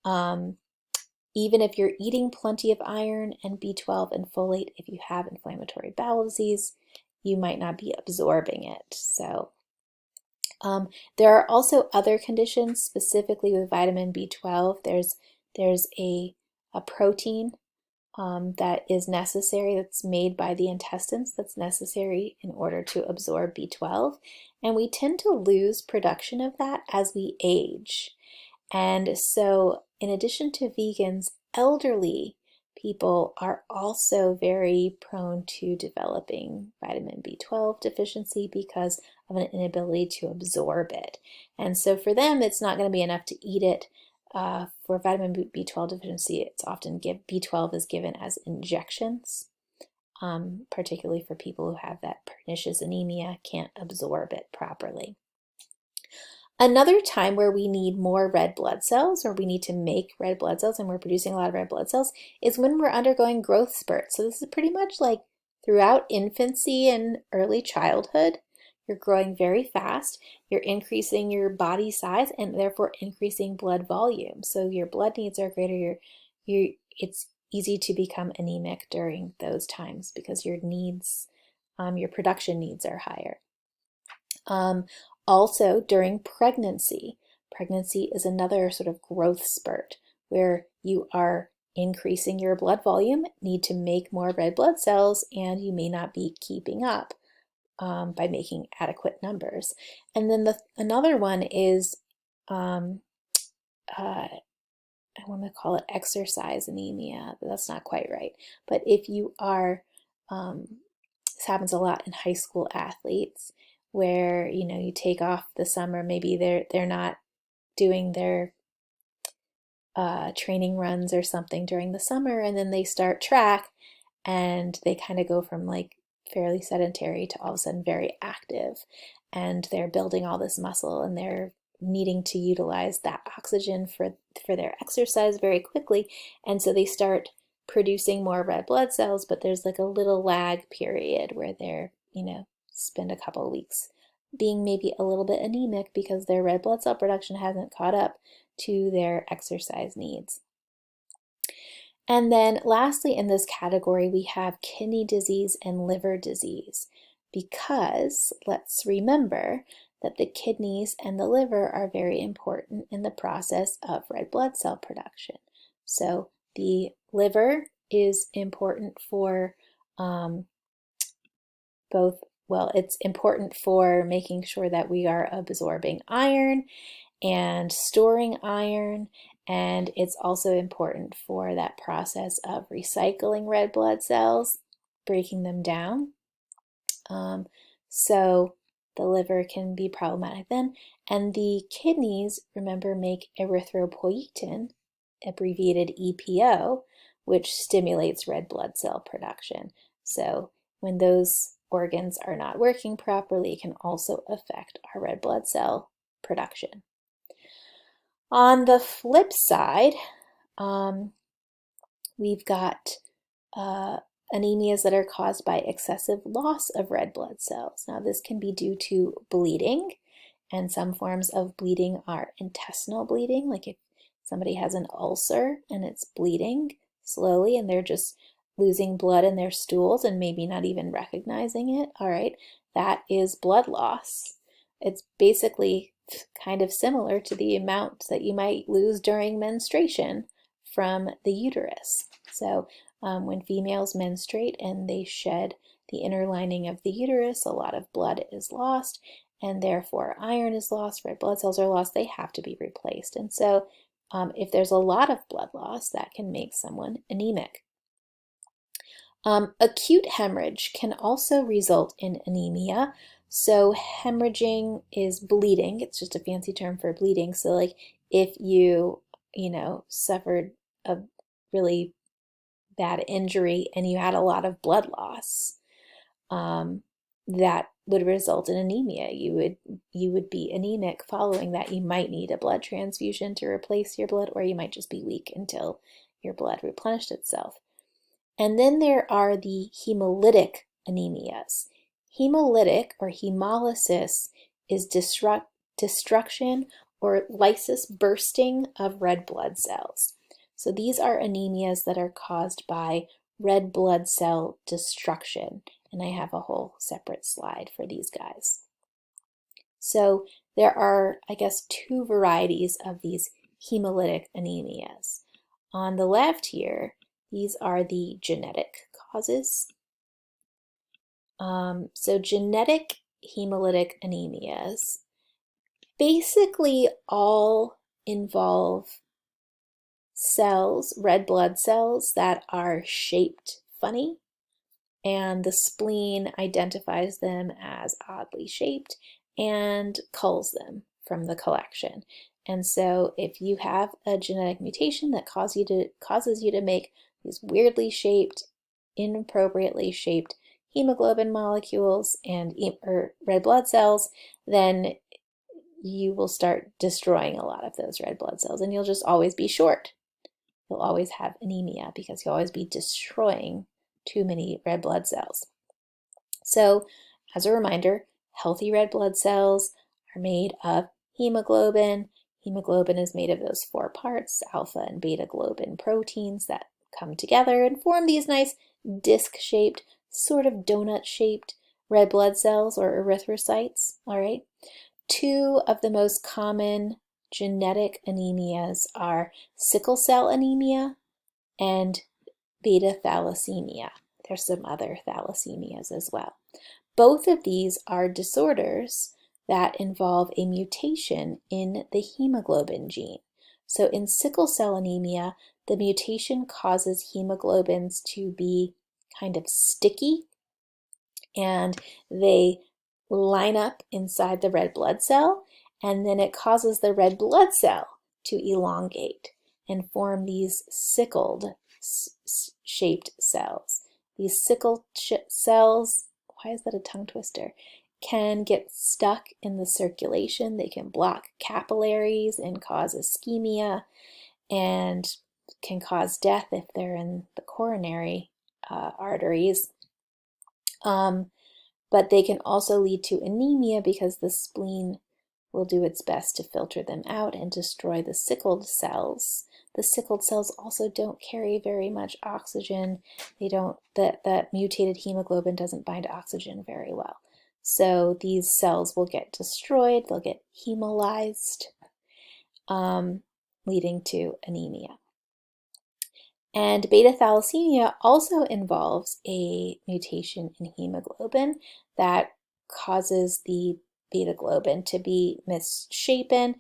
[SPEAKER 1] even if you're eating plenty of iron and B12 and folate, if you have inflammatory bowel disease, you might not be absorbing it. So there are also other conditions specifically with vitamin B12. There's a protein that is necessary, that's made by the intestines, that's necessary in order to absorb B12. And we tend to lose production of that as we age. And so, in addition to vegans, elderly people are also very prone to developing vitamin B12 deficiency because of an inability to absorb it. And so, for them, it's not going to be enough to eat it. For vitamin B12 deficiency, it's often B12 is given as injections, particularly for people who have that pernicious anemia, can't absorb it properly. Another time where we need more red blood cells, or we need to make red blood cells and we're producing a lot of red blood cells, is when we're undergoing growth spurts. So this is pretty much like throughout infancy and early childhood. You're growing very fast, you're increasing your body size and therefore increasing blood volume. So your blood needs are greater, it's easy to become anemic during those times because your needs, your production needs are higher. Also, during pregnancy, pregnancy is another sort of growth spurt where you are increasing your blood volume, need to make more red blood cells, and you may not be keeping up by making adequate numbers. And then another one is, I want to call it exercise anemia, but that's not quite right. But if you are, this happens a lot in high school athletes, where you take off the summer, maybe they're not doing their training runs or something during the summer, and then they start track and they kind of go from like fairly sedentary to all of a sudden very active, and they're building all this muscle and they're needing to utilize that oxygen for their exercise very quickly, and so they start producing more red blood cells, but there's like a little lag period where they're spend a couple of weeks being maybe a little bit anemic because their red blood cell production hasn't caught up to their exercise needs. And then lastly in this category, we have kidney disease and liver disease, because let's remember that the kidneys and the liver are very important in the process of red blood cell production. So the liver is important for both, well, it's important for making sure that we are absorbing iron and storing iron, and it's also important for that process of recycling red blood cells, breaking them down. So the liver can be problematic then. And the kidneys, remember, make erythropoietin, abbreviated EPO, which stimulates red blood cell production. So when those organs are not working properly, it can also affect our red blood cell production. On the flip side, we've got anemias that are caused by excessive loss of red blood cells. Now, this can be due to bleeding, and some forms of bleeding are intestinal bleeding, like if somebody has an ulcer and it's bleeding slowly and they're just losing blood in their stools and maybe not even recognizing it, all right, that is blood loss. It's basically kind of similar to the amount that you might lose during menstruation from the uterus. So when females menstruate and they shed the inner lining of the uterus, a lot of blood is lost, and therefore iron is lost, red blood cells are lost, they have to be replaced. And so if there's a lot of blood loss, that can make someone anemic. Acute hemorrhage can also result in anemia. So hemorrhaging is bleeding. It's just a fancy term for bleeding. So like if you suffered a really bad injury and you had a lot of blood loss, that would result in anemia. You would be anemic following that. You might need a blood transfusion to replace your blood, or you might just be weak until your blood replenished itself. And then there are the hemolytic anemias. Hemolytic or hemolysis is destruction or lysis bursting of red blood cells. So these are anemias that are caused by red blood cell destruction. And I have a whole separate slide for these guys. So there are, I guess, two varieties of these hemolytic anemias. On the left here, these are the genetic causes. So genetic hemolytic anemias basically all involve cells, red blood cells, that are shaped funny, and the spleen identifies them as oddly shaped and culls them from the collection. And so if you have a genetic mutation that causes you to make these weirdly shaped, inappropriately shaped hemoglobin molecules and red blood cells, then you will start destroying a lot of those red blood cells, and you'll just always be short. You'll always have anemia because you'll always be destroying too many red blood cells. So, as a reminder, healthy red blood cells are made of hemoglobin. Hemoglobin is made of those four parts, alpha and beta globin proteins, that come together and form these nice disc-shaped, sort of donut-shaped red blood cells or erythrocytes, all right? Two of the most common genetic anemias are sickle cell anemia and beta thalassemia. There's some other thalassemias as well. Both of these are disorders that involve a mutation in the hemoglobin gene. So in sickle cell anemia, the mutation causes hemoglobins to be kind of sticky, and they line up inside the red blood cell, and then it causes the red blood cell to elongate and form these sickled shaped cells. These sickle cells, why is that a tongue twister, can get stuck in the circulation. They can block capillaries and cause ischemia, and can cause death if they're in the coronary arteries. But they can also lead to anemia because the spleen will do its best to filter them out and destroy the sickled cells the sickled cells also don't carry very much oxygen. They don't, that mutated hemoglobin doesn't bind to oxygen very well. So these cells will get destroyed, they'll get hemolyzed, leading to anemia. And beta thalassemia also involves a mutation in hemoglobin that causes the beta globin to be misshapen,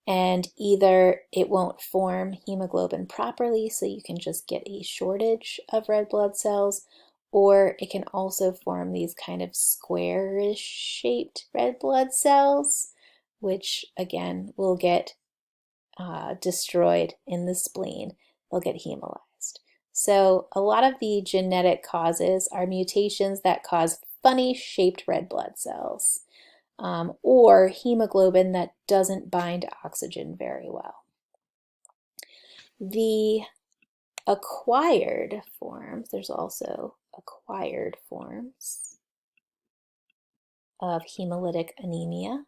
[SPEAKER 1] and either it won't form hemoglobin properly, so you can just get a shortage of red blood cells, or it can also form these kind of squarish shaped red blood cells, which again will get destroyed in the spleen. They'll get hemolyzed. So a lot of the genetic causes are mutations that cause funny shaped red blood cells, or hemoglobin that doesn't bind to oxygen very well. The acquired forms, there's also acquired forms of hemolytic anemia,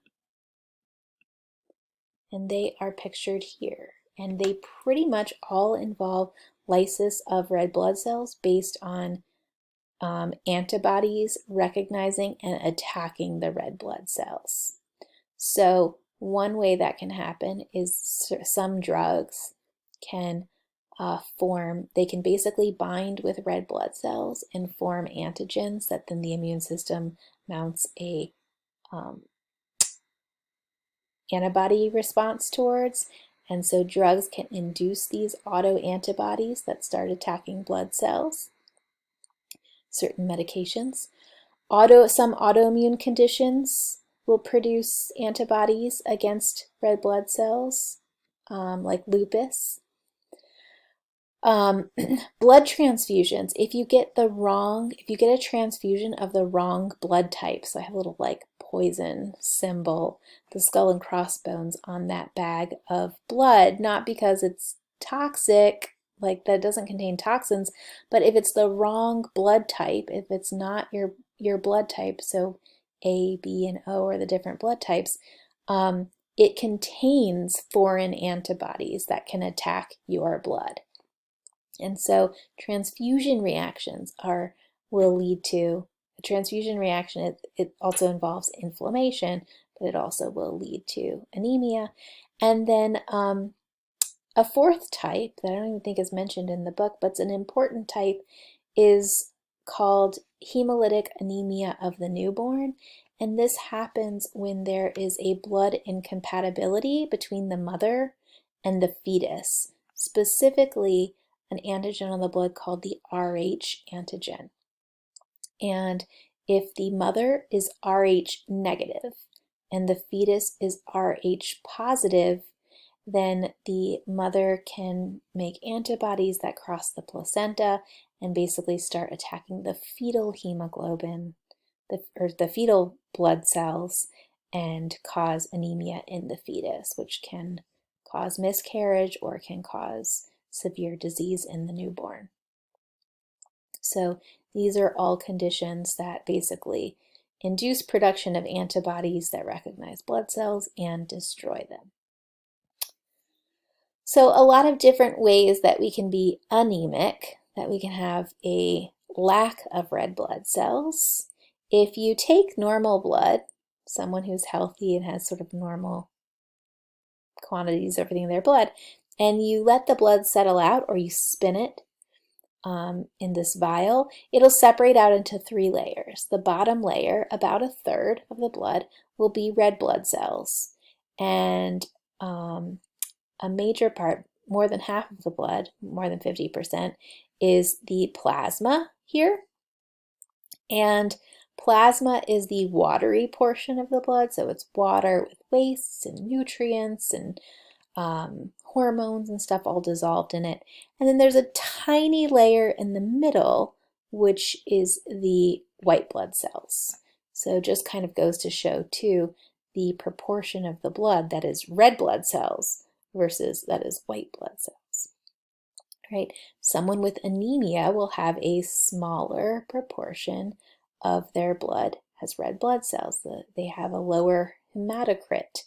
[SPEAKER 1] and they are pictured here. And they pretty much all involve lysis of red blood cells based on antibodies recognizing and attacking the red blood cells. So one way that can happen is some drugs can they can basically bind with red blood cells and form antigens that then the immune system mounts a antibody response towards. And so drugs can induce these autoantibodies that start attacking blood cells. Certain medications. Some autoimmune conditions will produce antibodies against red blood cells, like lupus. Blood transfusions. If you get a transfusion of the wrong blood type, so I have a little like poison symbol, the skull and crossbones on that bag of blood, not because it's toxic, like that doesn't contain toxins, but if it's the wrong blood type, if it's not your blood type, so A, B, and O are the different blood types, it contains foreign antibodies that can attack your blood. And so transfusion reactions will lead to a transfusion reaction. It also involves inflammation, but it also will lead to anemia. And then a fourth type that I don't even think is mentioned in the book, but it's an important type, is called hemolytic anemia of the newborn. And this happens when there is a blood incompatibility between the mother and the fetus, specifically an antigen on the blood called the Rh antigen. And if the mother is Rh negative and the fetus is Rh positive, then the mother can make antibodies that cross the placenta and basically start attacking the fetal hemoglobin, or the fetal blood cells, and cause anemia in the fetus, which can cause miscarriage or can cause severe disease in the newborn. So these are all conditions that basically induce production of antibodies that recognize blood cells and destroy them. So a lot of different ways that we can be anemic, that we can have a lack of red blood cells. If you take normal blood, someone who's healthy and has sort of normal quantities of everything in their blood, and you let the blood settle out, or you spin it in this vial, it'll separate out into 3 layers. The bottom layer, about 1/3 of the blood, will be red blood cells, and a major part, more than half of the blood, more than 50%, is the plasma here. And plasma is the watery portion of the blood, so it's water with wastes and nutrients and hormones and stuff all dissolved in it. And then there's a tiny layer in the middle, which is the white blood cells. So just kind of goes to show too the proportion of the blood that is red blood cells versus that is white blood cells. Right? Someone with anemia will have a smaller proportion of their blood as red blood cells. They have a lower hematocrit,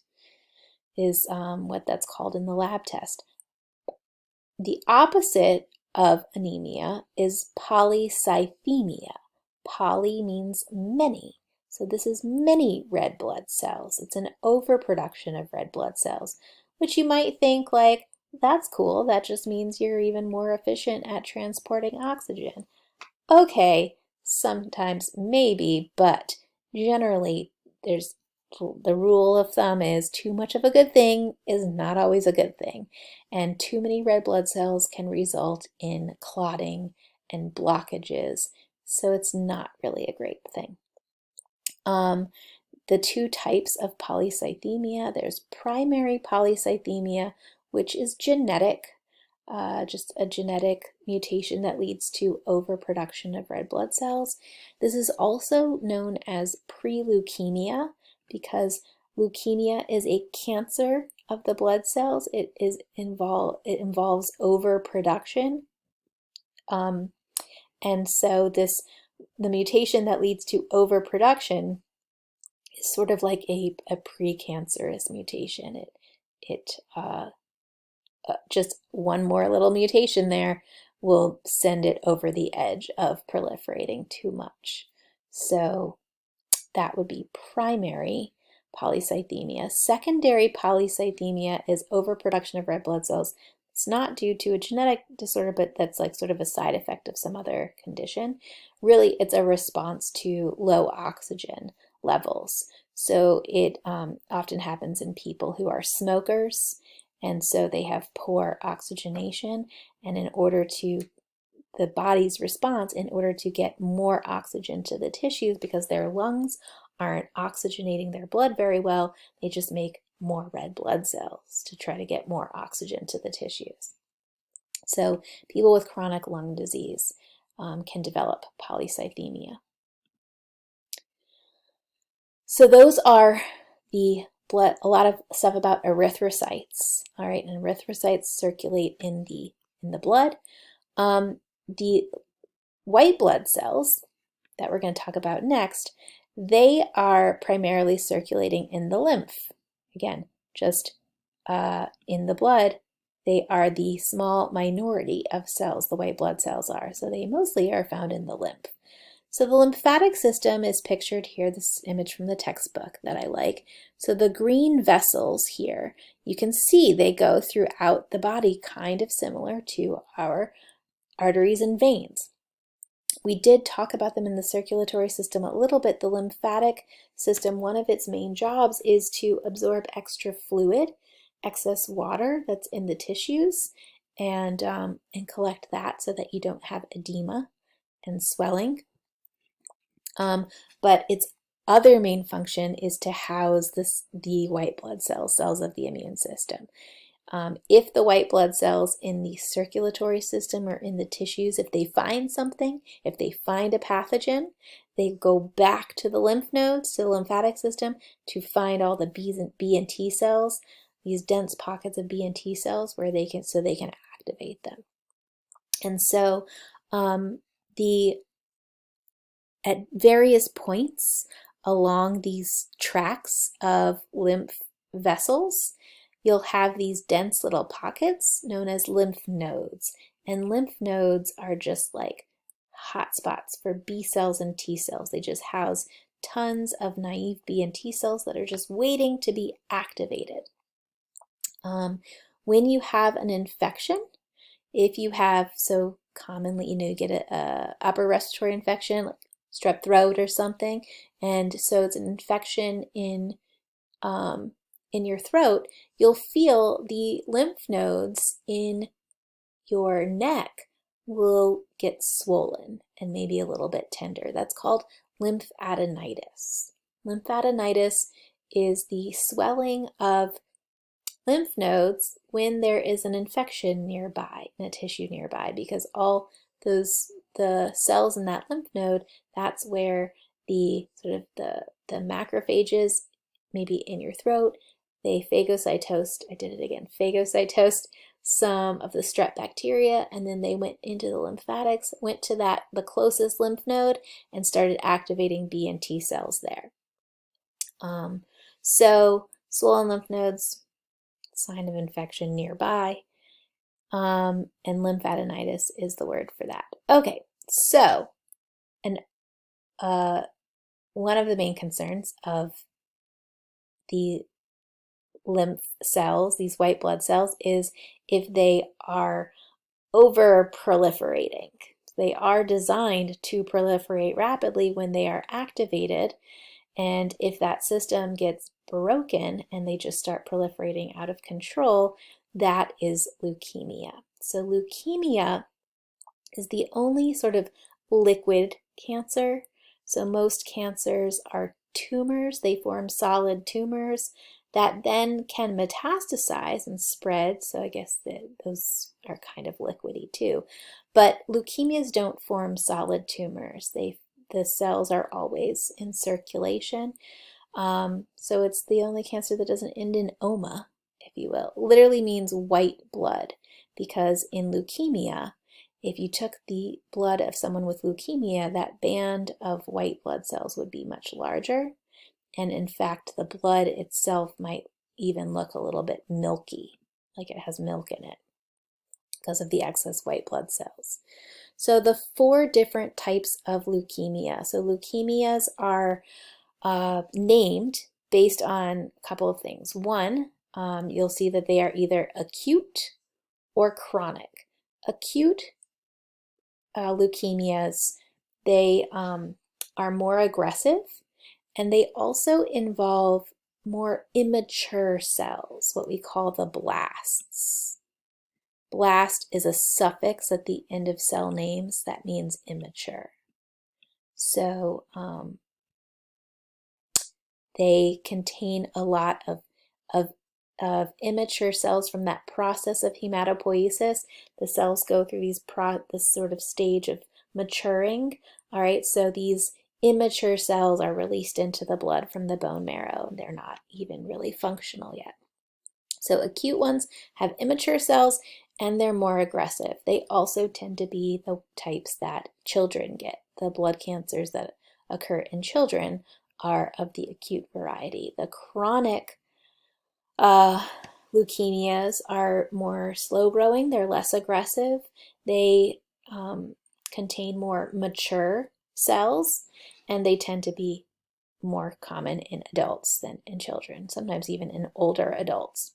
[SPEAKER 1] is what that's called in the lab test. The opposite of anemia is polycythemia. Poly means many. So this is many red blood cells. It's an overproduction of red blood cells, which you might think like, that's cool. That just means you're even more efficient at transporting oxygen. Okay, sometimes maybe, but generally there's the rule of thumb is too much of a good thing is not always a good thing. And too many red blood cells can result in clotting and blockages. So it's not really a great thing. The two types of polycythemia, there's primary polycythemia, which is genetic, just a genetic mutation that leads to overproduction of red blood cells. This is also known as pre-leukemia because leukemia is a cancer of the blood cells. It involves overproduction. And so the mutation that leads to overproduction is sort of like a precancerous mutation. Just one more little mutation there will send it over the edge of proliferating too much. So that would be primary polycythemia. Secondary polycythemia is overproduction of red blood cells. It's not due to a genetic disorder, but that's like sort of a side effect of some other condition. Really, it's a response to low oxygen levels. So it often happens in people who are smokers, and so they have poor oxygenation, and in order to the body's response, in order to get more oxygen to the tissues, because their lungs aren't oxygenating their blood very well, they just make more red blood cells to try to get more oxygen to the tissues. So people with chronic lung disease can develop polycythemia. So those are the blood, a lot of stuff about erythrocytes. All right, and erythrocytes circulate in the blood. The white blood cells that we're going to talk about next, they are primarily circulating in the lymph. Again, just in the blood, they are the small minority of cells, the white blood cells are. So they mostly are found in the lymph. So the lymphatic system is pictured here, this image from the textbook that I like. So the green vessels here, you can see they go throughout the body, kind of similar to our arteries and veins. We did talk about them in the circulatory system a little bit. The lymphatic system, one of its main jobs is to absorb extra fluid, excess water that's in the tissues, and collect that so that you don't have edema and swelling. But its other main function is to house the white blood cells, cells of the immune system. If the white blood cells in the circulatory system or in the tissues, if they find something, if they find a pathogen, they go back to the lymph nodes, to the lymphatic system, to find all the B and T cells, these dense pockets of B and T cells where they can activate them. And so at various points along these tracts of lymph vessels, you'll have these dense little pockets known as lymph nodes. And lymph nodes are just like hotspots for B cells and T cells. They just house tons of naive B and T cells that are just waiting to be activated. When you have an infection, if you have, so commonly, you get a upper respiratory infection, like strep throat or something, and so it's an infection in your throat, you'll feel the lymph nodes in your neck will get swollen and maybe a little bit tender. That's called lymphadenitis. Lymphadenitis is the swelling of lymph nodes when there is an infection nearby, in a tissue nearby, because all the cells in that lymph node, that's where the macrophages, maybe in your throat, they phagocytosed, I did it again, phagocytosed some of the strep bacteria, and then they went into the lymphatics, went to the closest lymph node, and started activating B and T cells there. So swollen lymph nodes, sign of infection nearby. and lymphadenitis is the word for that. Okay, so and one of the main concerns of the lymph cells, these white blood cells, is if they are over proliferating. They are designed to proliferate rapidly when they are activated, and if that system gets broken and they just start proliferating out of control, that is leukemia. So leukemia is the only sort of liquid cancer. So most cancers are tumors. They form solid tumors that then can metastasize and spread. So I guess those are kind of liquidy too. But leukemias don't form solid tumors. The cells are always in circulation. So it's the only cancer that doesn't end in oma, if you will. Literally means white blood, because in leukemia, if you took the blood of someone with leukemia, that band of white blood cells would be much larger. And in fact, the blood itself might even look a little bit milky, like it has milk in it, because of the excess white blood cells. So the 4 different types of leukemia. So leukemias are named based on a couple of things. One, you'll see that they are either acute or chronic. Acute leukemias, they are more aggressive, and they also involve more immature cells, what we call the blasts. Blast is a suffix at the end of cell names that means immature. So they contain a lot of immature cells from that process of hematopoiesis. The cells go through this sort of stage of maturing. All right, so these immature cells are released into the blood from the bone marrow. They're not even really functional yet. So acute ones have immature cells and they're more aggressive. They also tend to be the types that children get. The blood cancers that occur in children are of the acute variety. The chronic leukemias are more slow growing, they're less aggressive, they contain more mature cells, and they tend to be more common in adults than in children, sometimes even in older adults.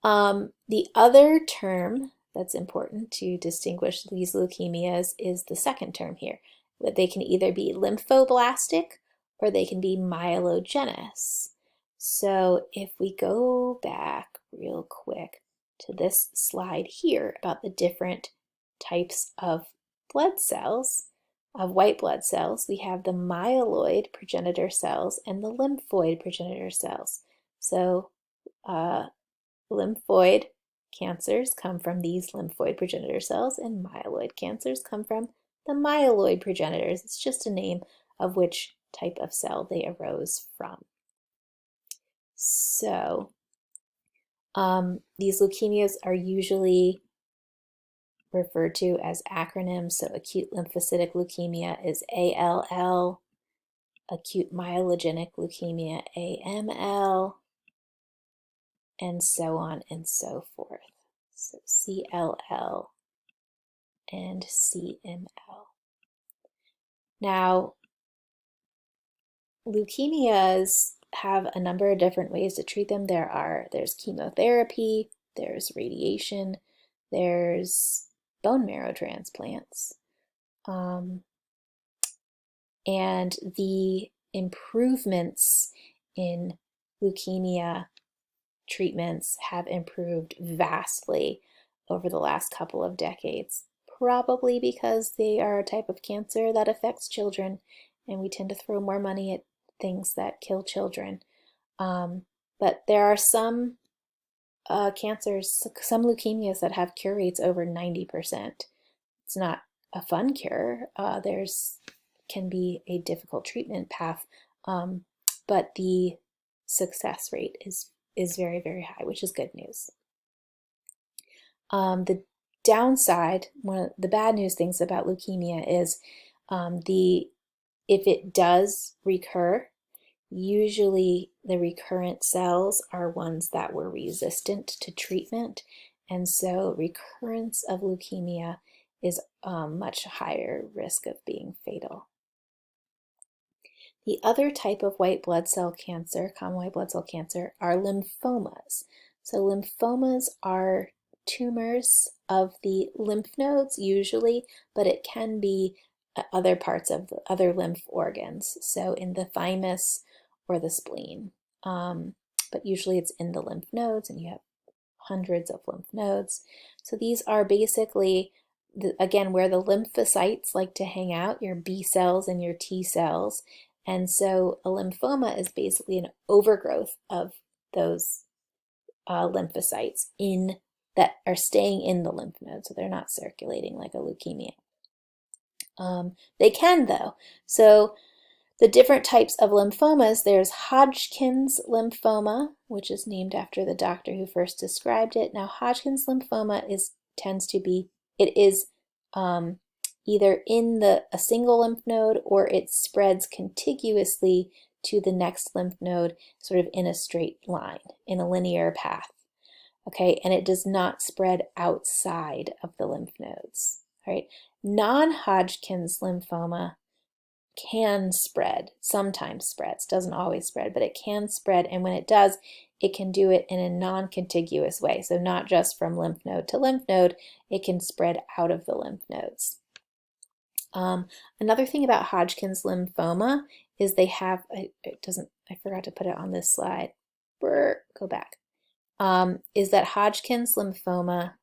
[SPEAKER 1] The other term that's important to distinguish these leukemias is the second term here, that they can either be lymphoblastic or they can be myelogenous. So if we go back real quick to this slide here about the different types of blood cells, of white blood cells, we have the myeloid progenitor cells and the lymphoid progenitor cells. So lymphoid cancers come from these lymphoid progenitor cells, and myeloid cancers come from the myeloid progenitors. It's just a name of which type of cell they arose from. So these leukemias are usually referred to as acronyms. So acute lymphocytic leukemia is ALL, acute myelogenic leukemia, AML, and so on and so forth. So CLL and CML. Now, leukemias have a number of different ways to treat them. There's chemotherapy, there's radiation, there's bone marrow transplants. And the improvements in leukemia treatments have improved vastly over the last couple of decades, probably because they are a type of cancer that affects children, and we tend to throw more money at things that kill children. But there are some cancers, some leukemias that have cure rates over 90%. It's not a fun cure. There's can be a difficult treatment path, but the success rate is very, very high, which is good news. The downside, one of the bad news things about leukemia is if it does recur, usually the recurrent cells are ones that were resistant to treatment, and so recurrence of leukemia is much higher risk of being fatal. The other type of white blood cell cancer, common white blood cell cancer, are lymphomas. So lymphomas are tumors of the lymph nodes usually, but it can be other parts of the other lymph organs, so in the thymus or the spleen. But usually it's in the lymph nodes, and you have hundreds of lymph nodes. So these are basically, again, where the lymphocytes like to hang out, your B cells and your T cells. And so a lymphoma is basically an overgrowth of those lymphocytes that are staying in the lymph node, so they're not circulating like a leukemia. They can, though. So the different types of lymphomas, there's Hodgkin's lymphoma, which is named after the doctor who first described it. Now, Hodgkin's lymphoma it is either in a single lymph node, or it spreads contiguously to the next lymph node, sort of in a straight line, in a linear path. Okay, and it does not spread outside of the lymph nodes. All right, non-Hodgkin's lymphoma can spread, sometimes spreads, doesn't always spread, but it can spread, and when it does, it can do it in a non-contiguous way. So not just from lymph node to lymph node, it can spread out of the lymph nodes. Another thing about Hodgkin's lymphoma is they have, I forgot to put it on this slide. Go back. Is that Hodgkin's lymphoma,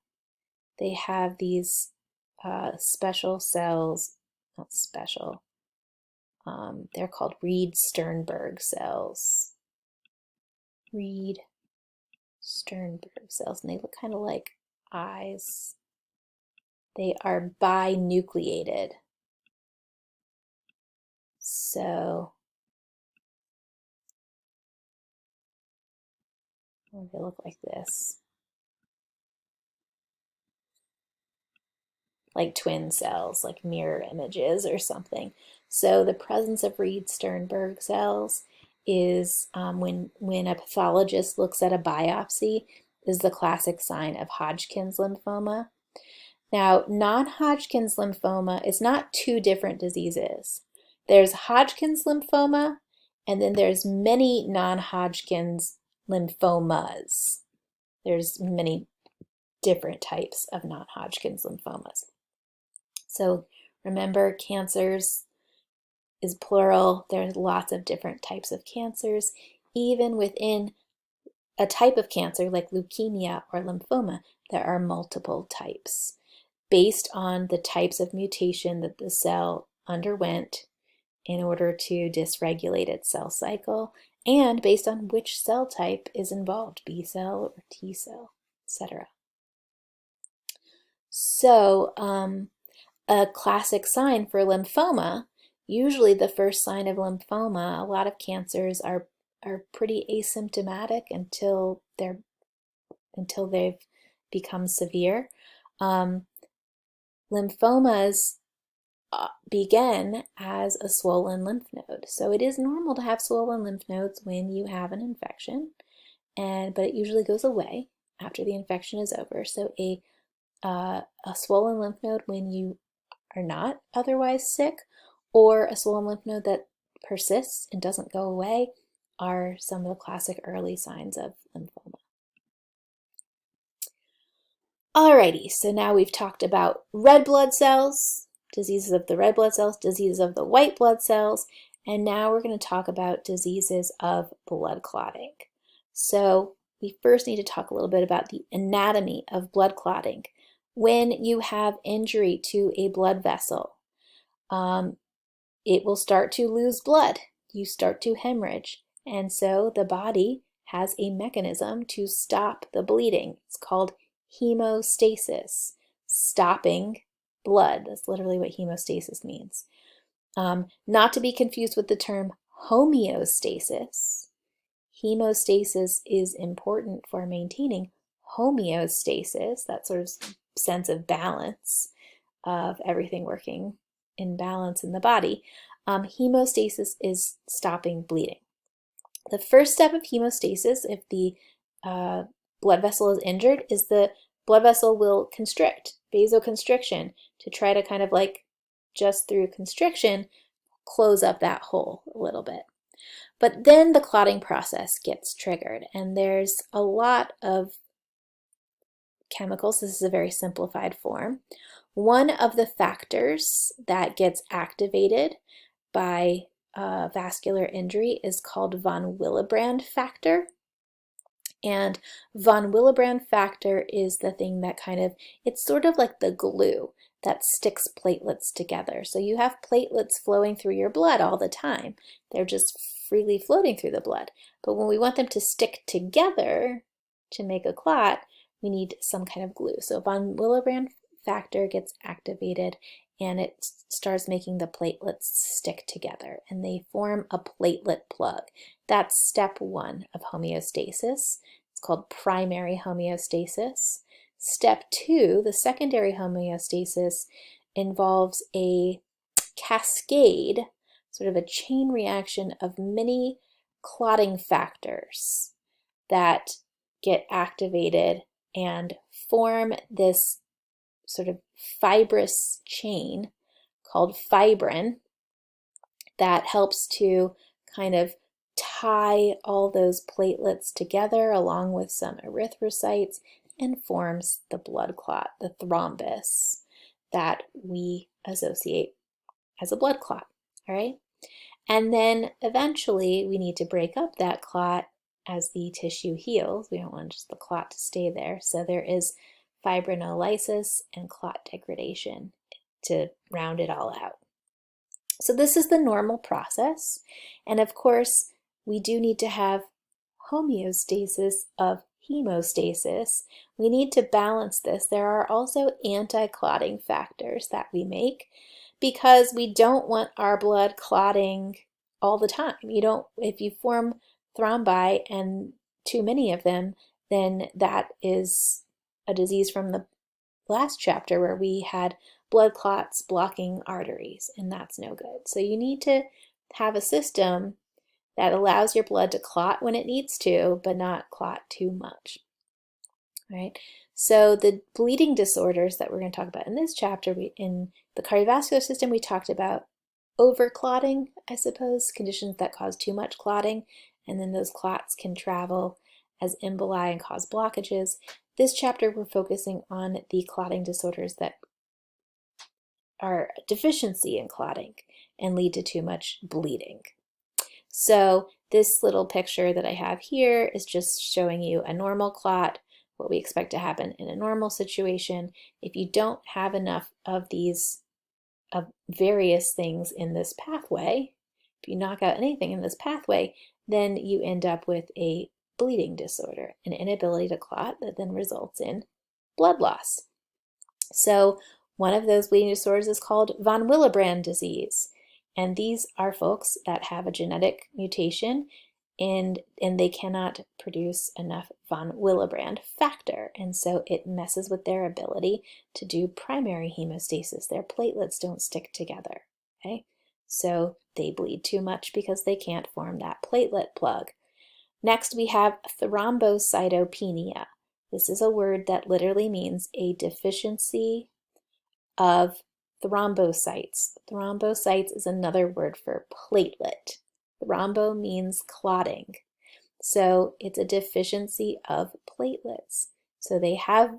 [SPEAKER 1] they have these special cells, not special, they're called Reed-Sternberg cells. Reed-Sternberg cells, and they look kind of like eyes. They are binucleated. So they look like this. Like twin cells, like mirror images or something. So the presence of Reed-Sternberg cells is, when a pathologist looks at a biopsy, is the classic sign of Hodgkin's lymphoma. Now, non-Hodgkin's lymphoma is not two different diseases. There's Hodgkin's lymphoma, and then there's many non-Hodgkin's lymphomas. There's many different types of non-Hodgkin's lymphomas. So remember, cancers is plural. There's lots of different types of cancers. Even within a type of cancer like leukemia or lymphoma, there are multiple types based on the types of mutation that the cell underwent in order to dysregulate its cell cycle, and based on which cell type is involved, B cell or T cell, etc. So a classic sign for lymphoma, usually the first sign of lymphoma, a lot of cancers are pretty asymptomatic until they've become severe. Lymphomas begin as a swollen lymph node. So it is normal to have swollen lymph nodes when you have an infection, but it usually goes away after the infection is over. So a swollen lymph node when you are not otherwise sick, or a swollen lymph node that persists and doesn't go away, are some of the classic early signs of lymphoma. Alrighty, so now we've talked about red blood cells, diseases of the red blood cells, diseases of the white blood cells, and now we're going to talk about diseases of blood clotting. So we first need to talk a little bit about the anatomy of blood clotting. When you have injury to a blood vessel, it will start to lose blood. You start to hemorrhage, and so the body has a mechanism to stop the bleeding. It's called hemostasis, stopping blood. That's literally what hemostasis means. Not to be confused with the term homeostasis. Hemostasis is important for maintaining homeostasis, that sort of sense of balance, of everything working in balance in the body. Hemostasis is stopping bleeding. The first step of hemostasis, if the blood vessel is injured, is the blood vessel will constrict, vasoconstriction, to try to kind of like just through constriction close up that hole a little bit. But then the clotting process gets triggered, and there's a lot of chemicals. This is a very simplified form. One of the factors that gets activated by vascular injury is called von Willebrand factor. And von Willebrand factor is the thing that it's sort of like the glue that sticks platelets together. So you have platelets flowing through your blood all the time. They're just freely floating through the blood. But when we want them to stick together to make a clot, we need some kind of glue. So von Willebrand factor gets activated and it starts making the platelets stick together and they form a platelet plug. That's step one of homeostasis. It's called primary homeostasis. Step two, the secondary homeostasis, involves a cascade, sort of a chain reaction of many clotting factors that get activated and form this sort of fibrous chain called fibrin that helps to kind of tie all those platelets together along with some erythrocytes and forms the blood clot, the thrombus that we associate as a blood clot, all right? And then eventually we need to break up that clot as the tissue heals. We don't want just the clot to stay there. So there is fibrinolysis and clot degradation to round it all out. So this is the normal process. And of course, we do need to have homeostasis of hemostasis. We need to balance this. There are also anti-clotting factors that we make because we don't want our blood clotting all the time. If you form thrombi and too many of them, then that is a disease from the last chapter where we had blood clots blocking arteries, and that's no good. So you need to have a system that allows your blood to clot when it needs to, but not clot too much. All right. So the bleeding disorders that we're going to talk about in this chapter, in the cardiovascular system, we talked about overclotting, I suppose, conditions that cause too much clotting, and then those clots can travel as emboli and cause blockages. This chapter, we're focusing on the clotting disorders that are deficiency in clotting and lead to too much bleeding. So this little picture that I have here is just showing you a normal clot, what we expect to happen in a normal situation. If you don't have enough of these various things in this pathway, if you knock out anything in this pathway, then you end up with a bleeding disorder, an inability to clot that then results in blood loss. So one of those bleeding disorders is called von Willebrand disease. And these are folks that have a genetic mutation and they cannot produce enough von Willebrand factor. And so it messes with their ability to do primary hemostasis. Their platelets don't stick together, okay? So they bleed too much because they can't form that platelet plug. Next, we have thrombocytopenia. This is a word that literally means a deficiency of thrombocytes. Thrombocytes is another word for platelet. Thrombo means clotting. So it's a deficiency of platelets. So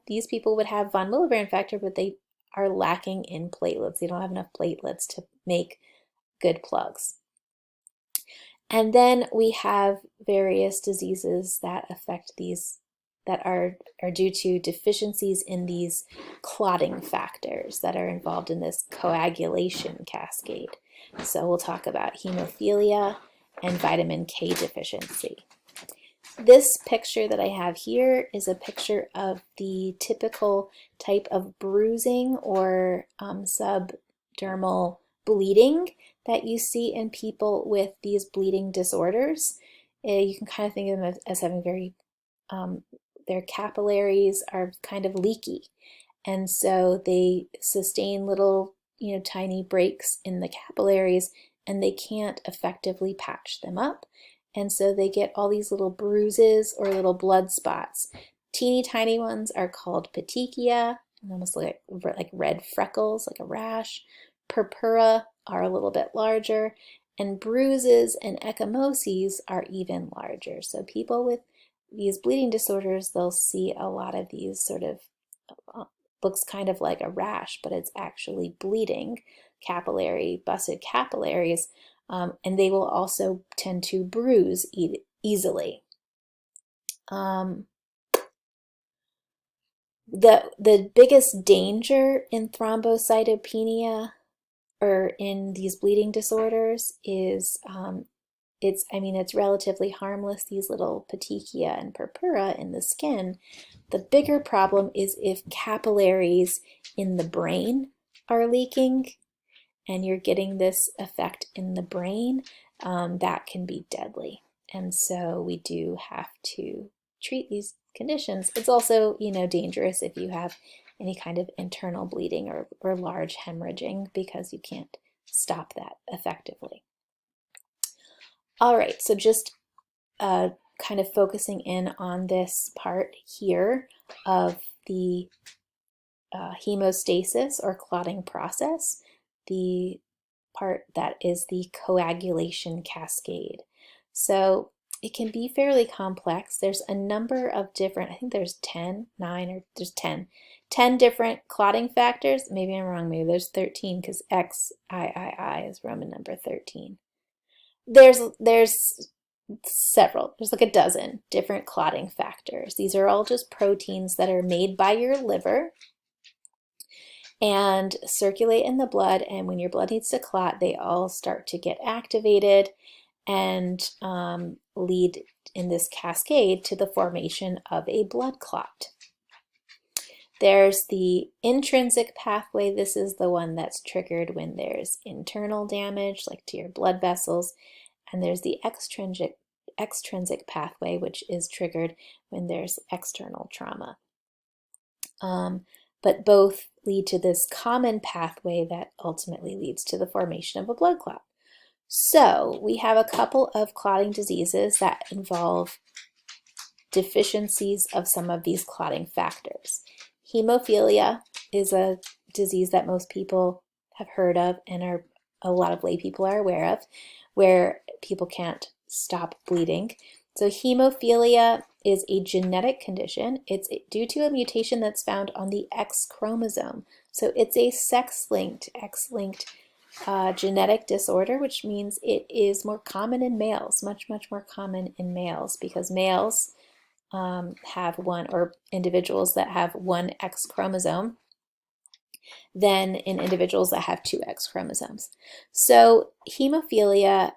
[SPEAKER 1] these people would have von Willebrand factor, but they are lacking in platelets. They don't have enough platelets to make good plugs. And then we have various diseases that affect these, that are due to deficiencies in these clotting factors that are involved in this coagulation cascade. So we'll talk about hemophilia and vitamin K deficiency. This picture that I have here is a picture of the typical type of bruising or subdermal bleeding that you see in people with these bleeding disorders. You can kind of think of them as having their capillaries are kind of leaky. And so they sustain little, tiny breaks in the capillaries and they can't effectively patch them up. And so they get all these little bruises or little blood spots Teeny tiny ones are called petechia, and almost like red freckles, like a rash. Purpura are a little bit larger, and bruises and ecchymoses are even larger. So people with these bleeding disorders, they'll see a lot of these sort of, looks kind of like a rash, but it's actually bleeding, busted capillaries, and they will also tend to bruise easily. The biggest danger in thrombocytopenia or in these bleeding disorders is it's relatively harmless, these little petechia and purpura in the skin. The bigger problem is if capillaries in the brain are leaking and you're getting this effect in the brain, that can be deadly. And so we do have to treat these conditions. It's also, dangerous if you have any kind of internal bleeding or large hemorrhaging because you can't stop that effectively. All right, so just kind of focusing in on this part here of the hemostasis or clotting process, the part that is the coagulation cascade. So it can be fairly complex. There's a number of different, I think there's 10 different clotting factors. Maybe I'm wrong, maybe there's 13 because XIII is Roman number 13. There's several, there's like a dozen different clotting factors. These are all just proteins that are made by your liver and circulate in the blood, and when your blood needs to clot, they all start to get activated and lead in this cascade to the formation of a blood clot. There's the intrinsic pathway. This is the one that's triggered when there's internal damage, like to your blood vessels, and there's the extrinsic pathway, which is triggered when there's external trauma. But both lead to this common pathway that ultimately leads to the formation of a blood clot. So we have a couple of clotting diseases that involve deficiencies of some of these clotting factors. Hemophilia is a disease that most people have heard of and a lot of lay people are aware of, where people can't stop bleeding. So hemophilia is a genetic condition. It's due to a mutation that's found on the X chromosome. So it's a sex-linked, X-linked genetic disorder, which means it is more common in males, much, much more common in males, because males have one, or individuals that have one X chromosome, than in individuals that have two X chromosomes. So hemophilia,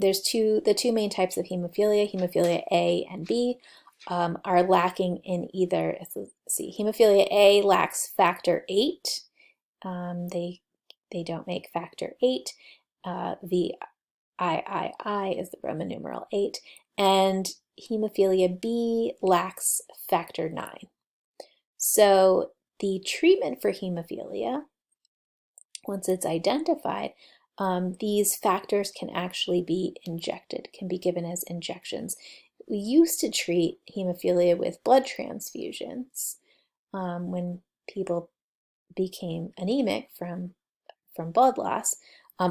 [SPEAKER 1] there's the two main types of hemophilia, hemophilia A and B, are lacking in either, let's see, hemophilia A lacks factor VIII. They don't make factor VIII. VIII is the Roman numeral 8, and hemophilia B lacks factor IX. So the treatment for hemophilia, once it's identified, these factors can actually be injected, can be given as injections. We used to treat hemophilia with blood transfusions when people became anemic from blood loss,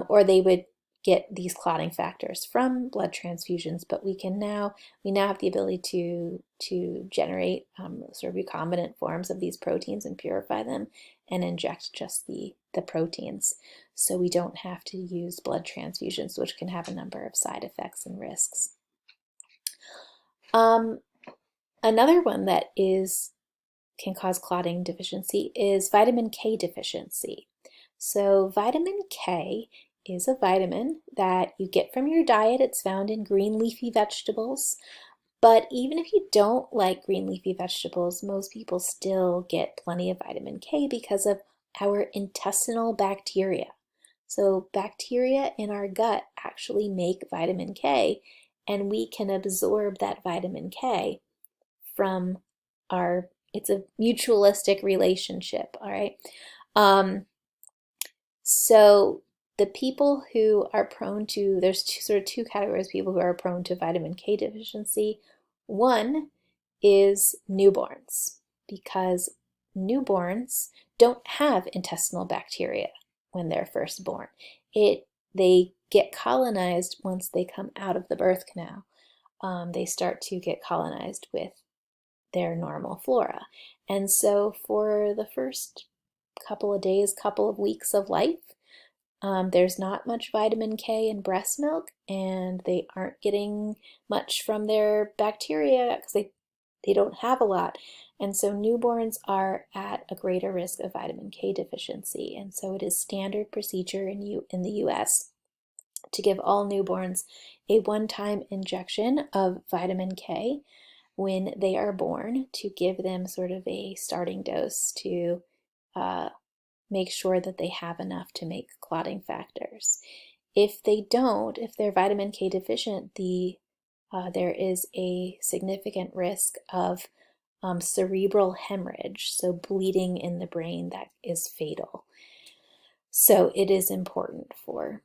[SPEAKER 1] or they would get these clotting factors from blood transfusions, but we now have the ability to generate sort of recombinant forms of these proteins and purify them and inject just the proteins. So we don't have to use blood transfusions, which can have a number of side effects and risks. Another one that can cause clotting deficiency is vitamin K deficiency. So vitamin K is a vitamin that you get from your diet. It's found in green leafy vegetables. But even if you don't like green leafy vegetables, most people still get plenty of vitamin K because of our intestinal bacteria. So bacteria in our gut actually make vitamin K, and we can absorb that vitamin K from it's a mutualistic relationship, all right? So the people who are prone to, there's two categories of people who are prone to vitamin K deficiency. One is newborns, because newborns don't have intestinal bacteria when they're first born. They get colonized once they come out of the birth canal. They start to get colonized with their normal flora. And so for the first couple of days, couple of weeks of life, there's not much vitamin K in breast milk, and they aren't getting much from their bacteria because they don't have a lot. And so newborns are at a greater risk of vitamin K deficiency. And so it is standard procedure in the US to give all newborns a one-time injection of vitamin K when they are born, to give them sort of a starting dose to make sure that they have enough to make clotting factors. If they don't, if they're vitamin K deficient, there is a significant risk of cerebral hemorrhage, so bleeding in the brain that is fatal. So it is important for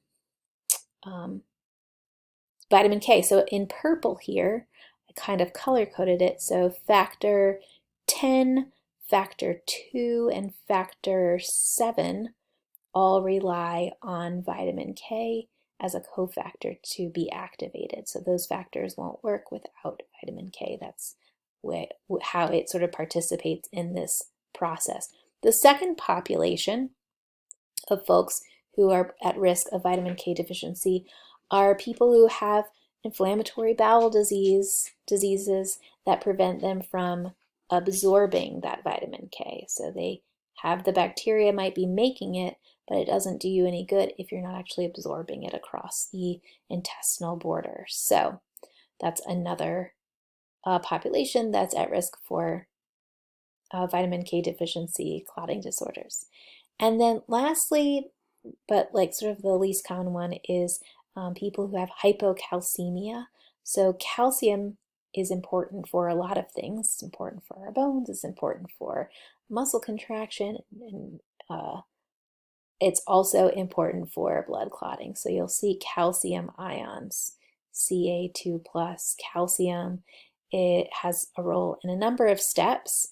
[SPEAKER 1] vitamin K. So in purple here, I kind of color coded it. So factor 10, factor 2, and factor 7 all rely on vitamin K as a cofactor to be activated. So those factors won't work without vitamin K. That's how it sort of participates in this process. The second population of folks who are at risk of vitamin K deficiency are people who have inflammatory bowel diseases that prevent them from absorbing that vitamin K. So they have the bacteria, might be making it, but it doesn't do you any good if you're not actually absorbing it across the intestinal border. So that's another population that's at risk for vitamin K deficiency clotting disorders. And then lastly, but like sort of the least common one, is people who have hypocalcemia. So calcium is important for a lot of things. It's important for our bones, it's important for muscle contraction, and it's also important for blood clotting. So you'll see calcium ions, Ca2 plus calcium. It has a role in a number of steps.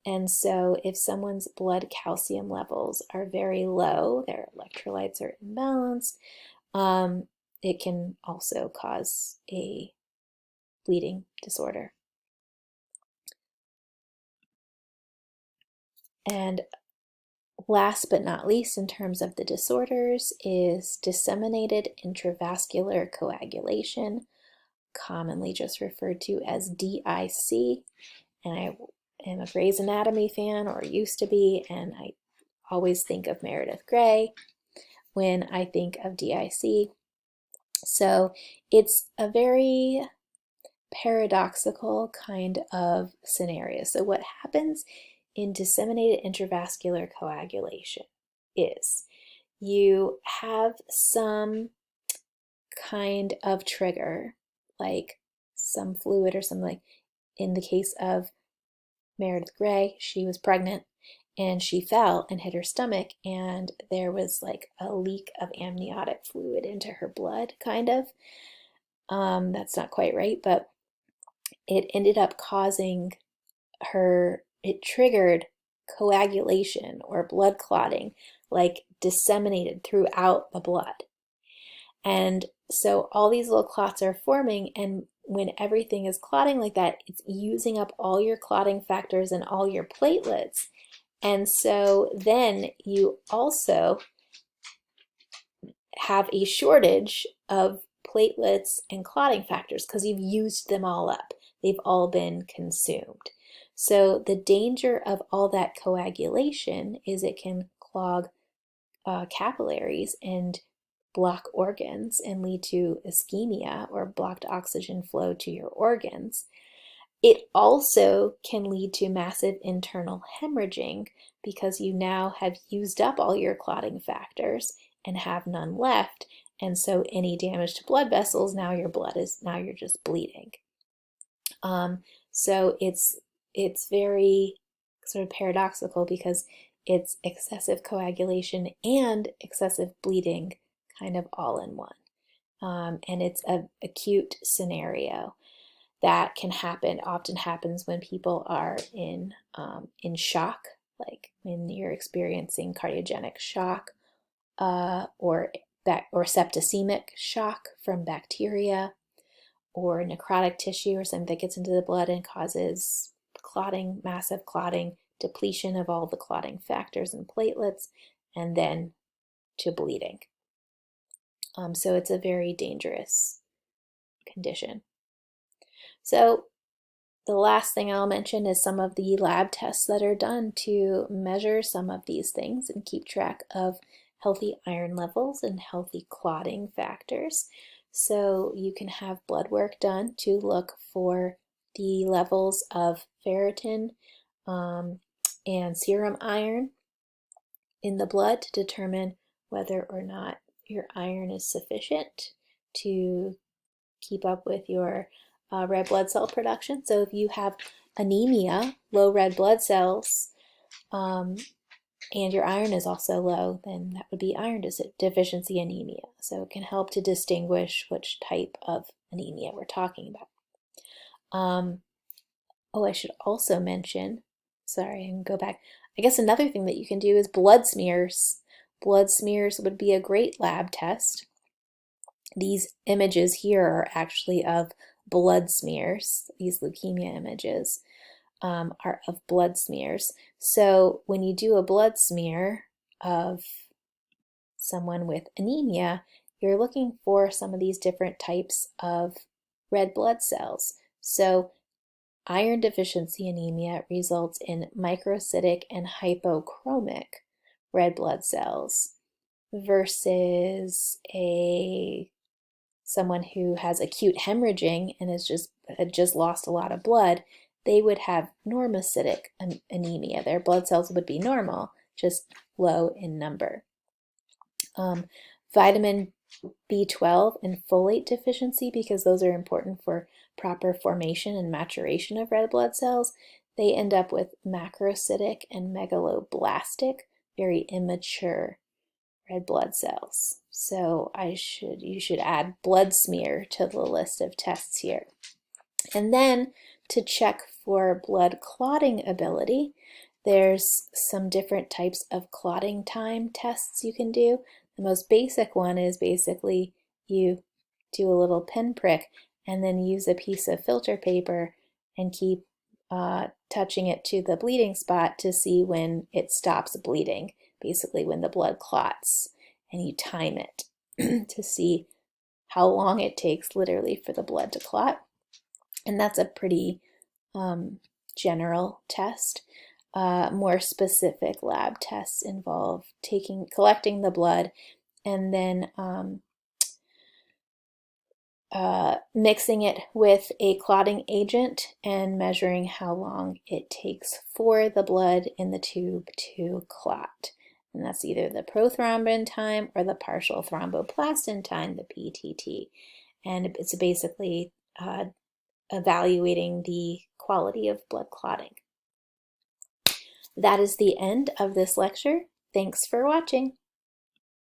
[SPEAKER 1] And so if someone's blood calcium levels are very low, their electrolytes are imbalanced, it can also cause a bleeding disorder. And last but not least, in terms of the disorders, is disseminated intravascular coagulation, commonly just referred to as DIC. And I am a Grey's Anatomy fan, or used to be, and I always think of Meredith Grey when I think of DIC. So it's a very paradoxical kind of scenario. So what happens in disseminated intravascular coagulation is you have some kind of trigger, like some fluid or something. Like in the case of Meredith Grey, she was pregnant and she fell and hit her stomach, and there was like a leak of amniotic fluid into her blood, kind of. That's not quite right, but it ended up causing her, it triggered coagulation or blood clotting, like disseminated throughout the blood. And so all these little clots are forming, and when everything is clotting like that, it's using up all your clotting factors and all your platelets. And so then you also have a shortage of platelets and clotting factors because you've used them all up. They've all been consumed. So the danger of all that coagulation is it can clog capillaries and block organs and lead to ischemia, or blocked oxygen flow to your organs. It also can lead to massive internal hemorrhaging because you now have used up all your clotting factors and have none left. And so any damage to blood vessels, now you're just bleeding. So it's very sort of paradoxical because it's excessive coagulation and excessive bleeding kind of all in one. And it's an acute scenario. that can happen, often happens when people are in shock, like when you're experiencing cardiogenic shock or septicemic shock from bacteria, or necrotic tissue or something that gets into the blood and causes clotting, massive clotting, depletion of all the clotting factors and platelets, and then to bleeding. So it's a very dangerous condition. So the last thing I'll mention is some of the lab tests that are done to measure some of these things and keep track of healthy iron levels and healthy clotting factors. So you can have blood work done to look for the levels of ferritin and serum iron in the blood to determine whether or not your iron is sufficient to keep up with your red blood cell production. So if you have anemia, low red blood cells, and your iron is also low, then that would be iron deficiency anemia. So it can help to distinguish which type of anemia we're talking about. I should also mention, sorry, I can go back. I guess another thing that you can do is blood smears. Blood smears would be a great lab test. These images here are actually of blood smears. These leukemia images are of blood smears. So when you do a blood smear of someone with anemia, you're looking for some of these different types of red blood cells. So iron deficiency anemia results in microcytic and hypochromic red blood cells versus someone who has acute hemorrhaging and had just lost a lot of blood. They would have normocytic anemia. Their blood cells would be normal, just low in number. Vitamin B12 and folate deficiency, because those are important for proper formation and maturation of red blood cells, they end up with macrocytic and megaloblastic, very immature red blood cells. So you should add blood smear to the list of tests here. And then to check for blood clotting ability, there's some different types of clotting time tests you can do. The most basic one is basically you do a little pinprick and then use a piece of filter paper and keep touching it to the bleeding spot to see when it stops bleeding, basically when the blood clots, and you time it to see how long it takes literally for the blood to clot. And that's a pretty general test. More specific lab tests involve collecting the blood and then mixing it with a clotting agent and measuring how long it takes for the blood in the tube to clot. And that's either the prothrombin time or the partial thromboplastin time, the PTT. And it's basically evaluating the quality of blood clotting. That is the end of this lecture. Thanks for watching.